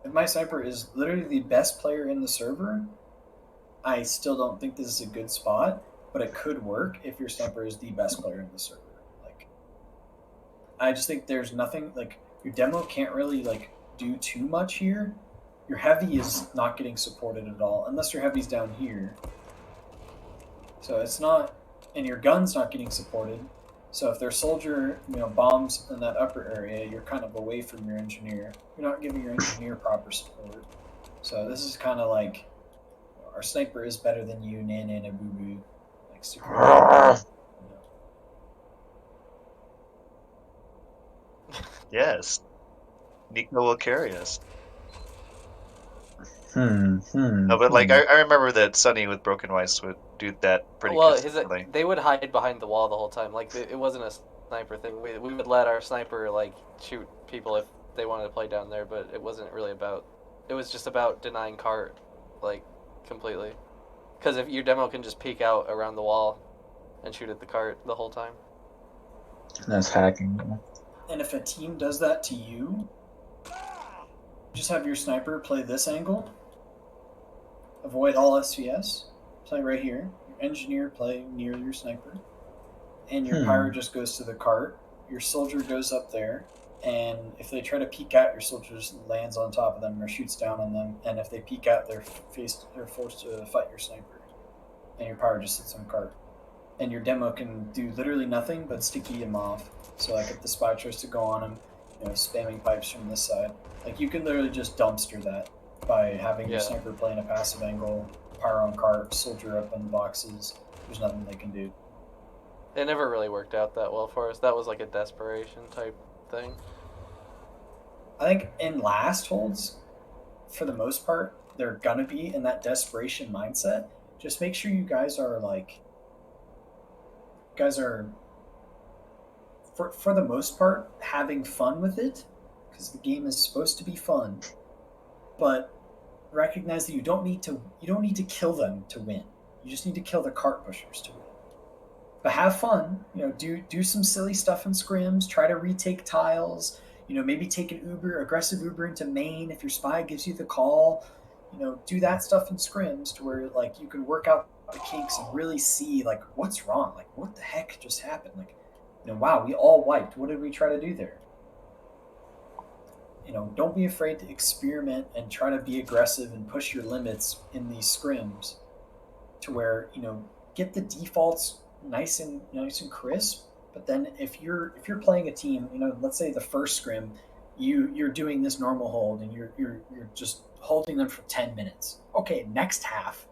If my sniper is literally the best player in the server, I still don't think this is a good spot, but it could work if your sniper is the best player in the server. Like, I just think there's nothing, like, your demo can't really do too much here. Your heavy is not getting supported at all, unless your heavy's down here. So it's not, and your gun's not getting supported. So if their soldier, bombs in that upper area, you're kind of away from your engineer. You're not giving your engineer proper support. So this is kind of like, our sniper is better than you, Nana Boo Boo. Like, super. Yes. Nico will carry us. No, but I remember that Sunny with Broken Weiss would do that pretty consistently. They would hide behind the wall the whole time. Like, it wasn't a sniper thing. We would let our sniper shoot people if they wanted to play down there, but it wasn't really about. It was just about denying cart, completely. Because if your demo can just peek out around the wall and shoot at the cart the whole time. That's hacking. And if a team does that to you, just have your sniper play this angle. Avoid all SVS. Play right here. Your engineer play near your sniper. And your pyro just goes to the cart. Your soldier goes up there. and if they try to peek out, your soldier just lands on top of them or shoots down on them. And if they peek out, they're forced to fight your sniper, and your power just sits on cart. And your demo can do literally nothing but sticky him off. So like if the spy tries to go on him, spamming pipes from this side, like you can literally just dumpster that by having your sniper play in a passive angle, power on cart, soldier up in the boxes. There's nothing they can do. It never really worked out that well for us. That was like a desperation type thing. I think in last holds, for the most part, they're gonna be in that desperation mindset. Just make sure you guys are for the most part having fun with it, because the game is supposed to be fun. But recognize that you don't need to kill them to win. You just need to kill the cart pushers to win. But have fun. Do some silly stuff in scrims. Try to retake tiles. Maybe take an aggressive Uber into main if your spy gives you the call. Do that stuff in scrims to where like you can work out the kinks and really see like what's wrong. Like what the heck just happened? Like, wow, we all wiped. What did we try to do there? Don't be afraid to experiment and try to be aggressive and push your limits in these scrims to where, get the defaults nice and crisp. But then if you're playing a team, let's say the first scrim, you're doing this normal hold and you're just holding them for 10 minutes. Okay, next half,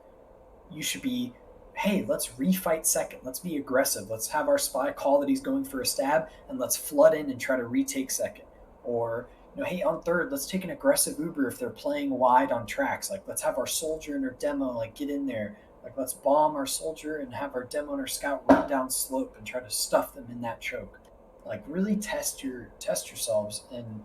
you should be, hey, let's refight second. Let's be aggressive. Let's have our spy call that he's going for a stab and let's flood in and try to retake second. Or, hey, on third, let's take an aggressive Uber if they're playing wide on tracks. Like, let's have our soldier and our demo, like, get in there. Like, let's bomb our soldier and have our demo and our scout run down slope and try to stuff them in that choke. Like, really test yourselves. And,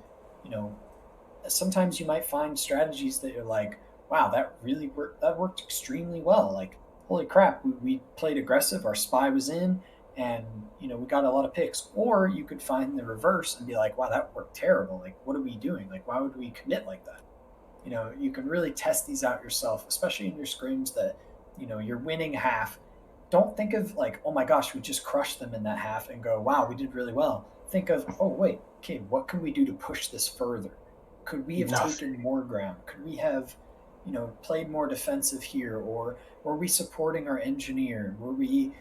sometimes you might find strategies that you're like, wow, that really worked. That worked extremely well. Like, holy crap, we played aggressive. Our spy was in, and we got a lot of picks. Or you could find the reverse and be like, wow, that worked terrible. Like, what are we doing? Like, why would we commit like that? You can really test these out yourself, especially in your scrims that you're winning half. Don't think of like, oh my gosh, we just crushed them in that half and go, wow, we did really well. Think of, oh wait, okay, what can we do to push this further? Could we have taken more ground? Could we have played more defensive here? Or were we supporting our engineer? Were we,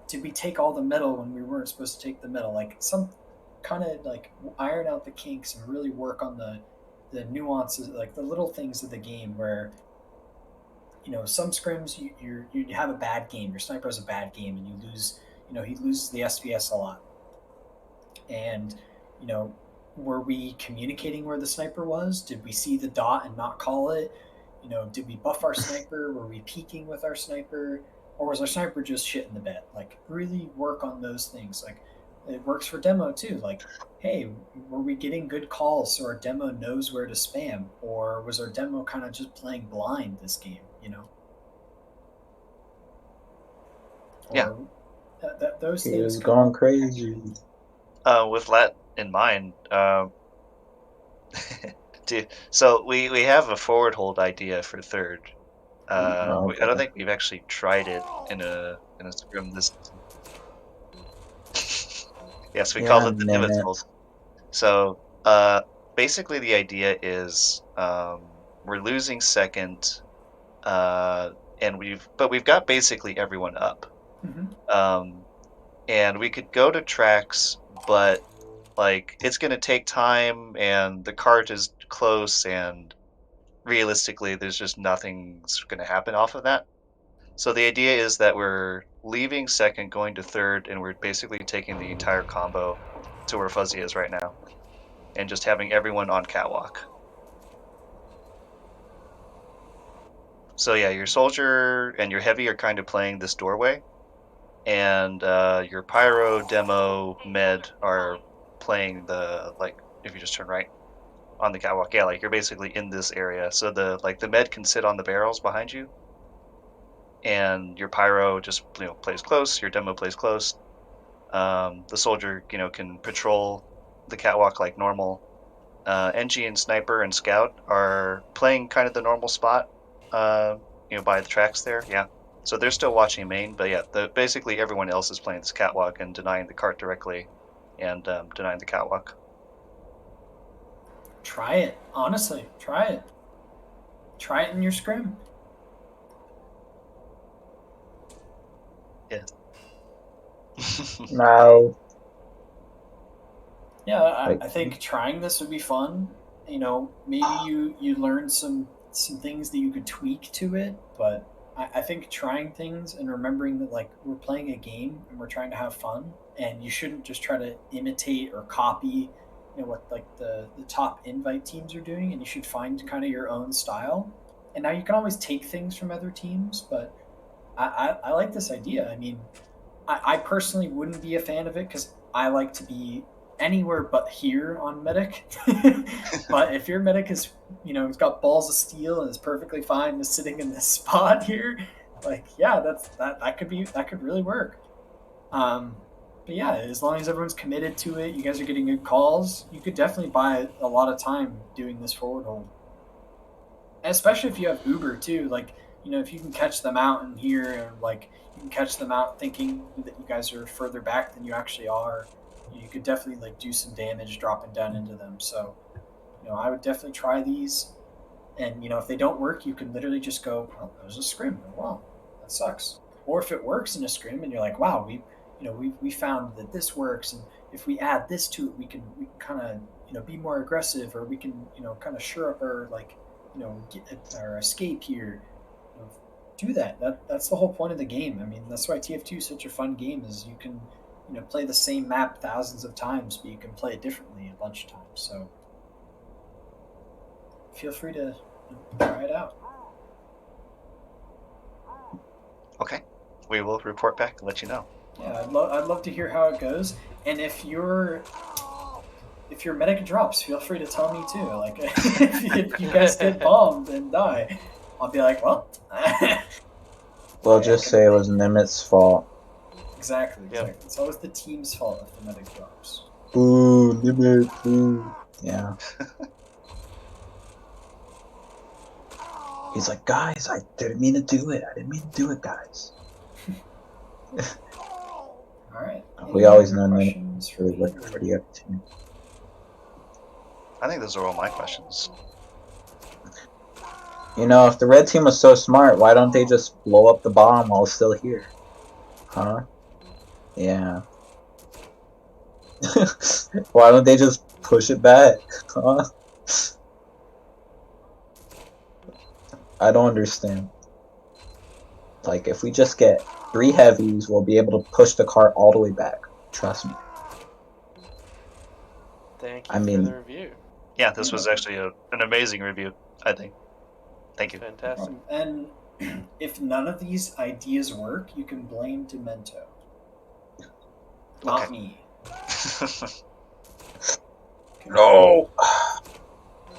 did we take all the metal when we weren't supposed to take the metal? Like some kind of like iron out the kinks and really work on the nuances, like the little things of the game where, some scrims you have a bad game, your sniper has a bad game and you lose, he loses the SPS a lot. And, were we communicating where the sniper was? Did we see the dot and not call it? Did we buff our sniper? Were we peeking with our sniper? Or was our sniper just shit in the bed? Like, really work on those things. Like, it works for demo too. Like, hey, were we getting good calls so our demo knows where to spam? Or was our demo kind of just playing blind this game, Yeah. Those He things was going crazy. With that in mind, so we have a forward hold idea for third. I don't think we've actually tried it in a scrim this. Yes, we call it the divot hold. So basically the idea is we're losing second, and we've got basically everyone up. Mm-hmm. And we could go to tracks, but like it's gonna take time, and the cart is close, and realistically, there's just nothing's gonna happen off of that. So the idea is that we're leaving second, going to third, and we're basically taking the entire combo to where Fuzzy is right now, and just having everyone on catwalk. So yeah, your soldier and your heavy are kind of playing this doorway, and your pyro, demo, med are playing the, like, if you just turn right on the catwalk, yeah, like you're basically in this area. So the med can sit on the barrels behind you, and your pyro just plays close. Your demo plays close. The soldier can patrol the catwalk like normal. NG and sniper and scout are playing kind of the normal spot, by the tracks there. Yeah. So they're still watching main, but yeah, basically everyone else is playing this catwalk and denying the cart directly, and denying the catwalk. Try it. Honestly, try it. Try it in your scrim. Yes. No. Yeah, Like, I think trying this would be fun. You know, maybe you learn some things that you could tweak to it, but I think trying things and remembering that like we're playing a game and we're trying to have fun, and you shouldn't just try to imitate or copy, you know, what like the top invite teams are doing, and you should find kind of your own style. And now you can always take things from other teams, but I like this idea. I mean, I personally wouldn't be a fan of it because I like to be anywhere but here on medic. But if your medic is, you know, he's got balls of steel and is perfectly fine just sitting in this spot here, like yeah, that could really work. Um, but yeah, as long as everyone's committed to it, you guys are getting good calls. You could definitely buy a lot of time doing this forward hold, and especially if you have Uber too. Like, you know, if you can catch them out in here, and like you can catch them out thinking that you guys are further back than you actually are, you could definitely like do some damage dropping down into them. So, you know, I would definitely try these. And you know, if they don't work, you can literally just go, "Well, there's a scrim. Wow, that sucks." Or if it works in a scrim, and you're like, "Wow, we found that this works, and if we add this to it, we can kind of be more aggressive, or we can kind of sure up our like get our escape here." You know, do that. That's the whole point of the game. I mean, that's why TF2 is such a fun game. Is you can play the same map thousands of times, but you can play it differently a bunch of times. So feel free to try it out. Okay, we will report back and let you know. Yeah, I'd love to hear how it goes. And if your medic drops, feel free to tell me too. Like if you guys get bombed and die, I'll be like, well, we'll just say it was Nimit's fault. Exactly. Yep. It's always the team's fault if the medic drops. Boo, Nimit, boo. Yeah. He's like, guys, I didn't mean to do it. I didn't mean to do it, guys. All right. We always know Nimit's really looking for the other team. I think those are all my questions. You know, if the red team was so smart, why don't they just blow up the bomb while it's still here? Huh? Yeah. Why don't they just push it back? Huh? I don't understand. Like, if we just get 3 heavies, we'll be able to push the cart all the way back. Trust me. Thank you I mean, for the review. Yeah, this was actually an amazing review, I think. Thank you. Fantastic. And if none of these ideas work, you can blame Demento. Not me. No!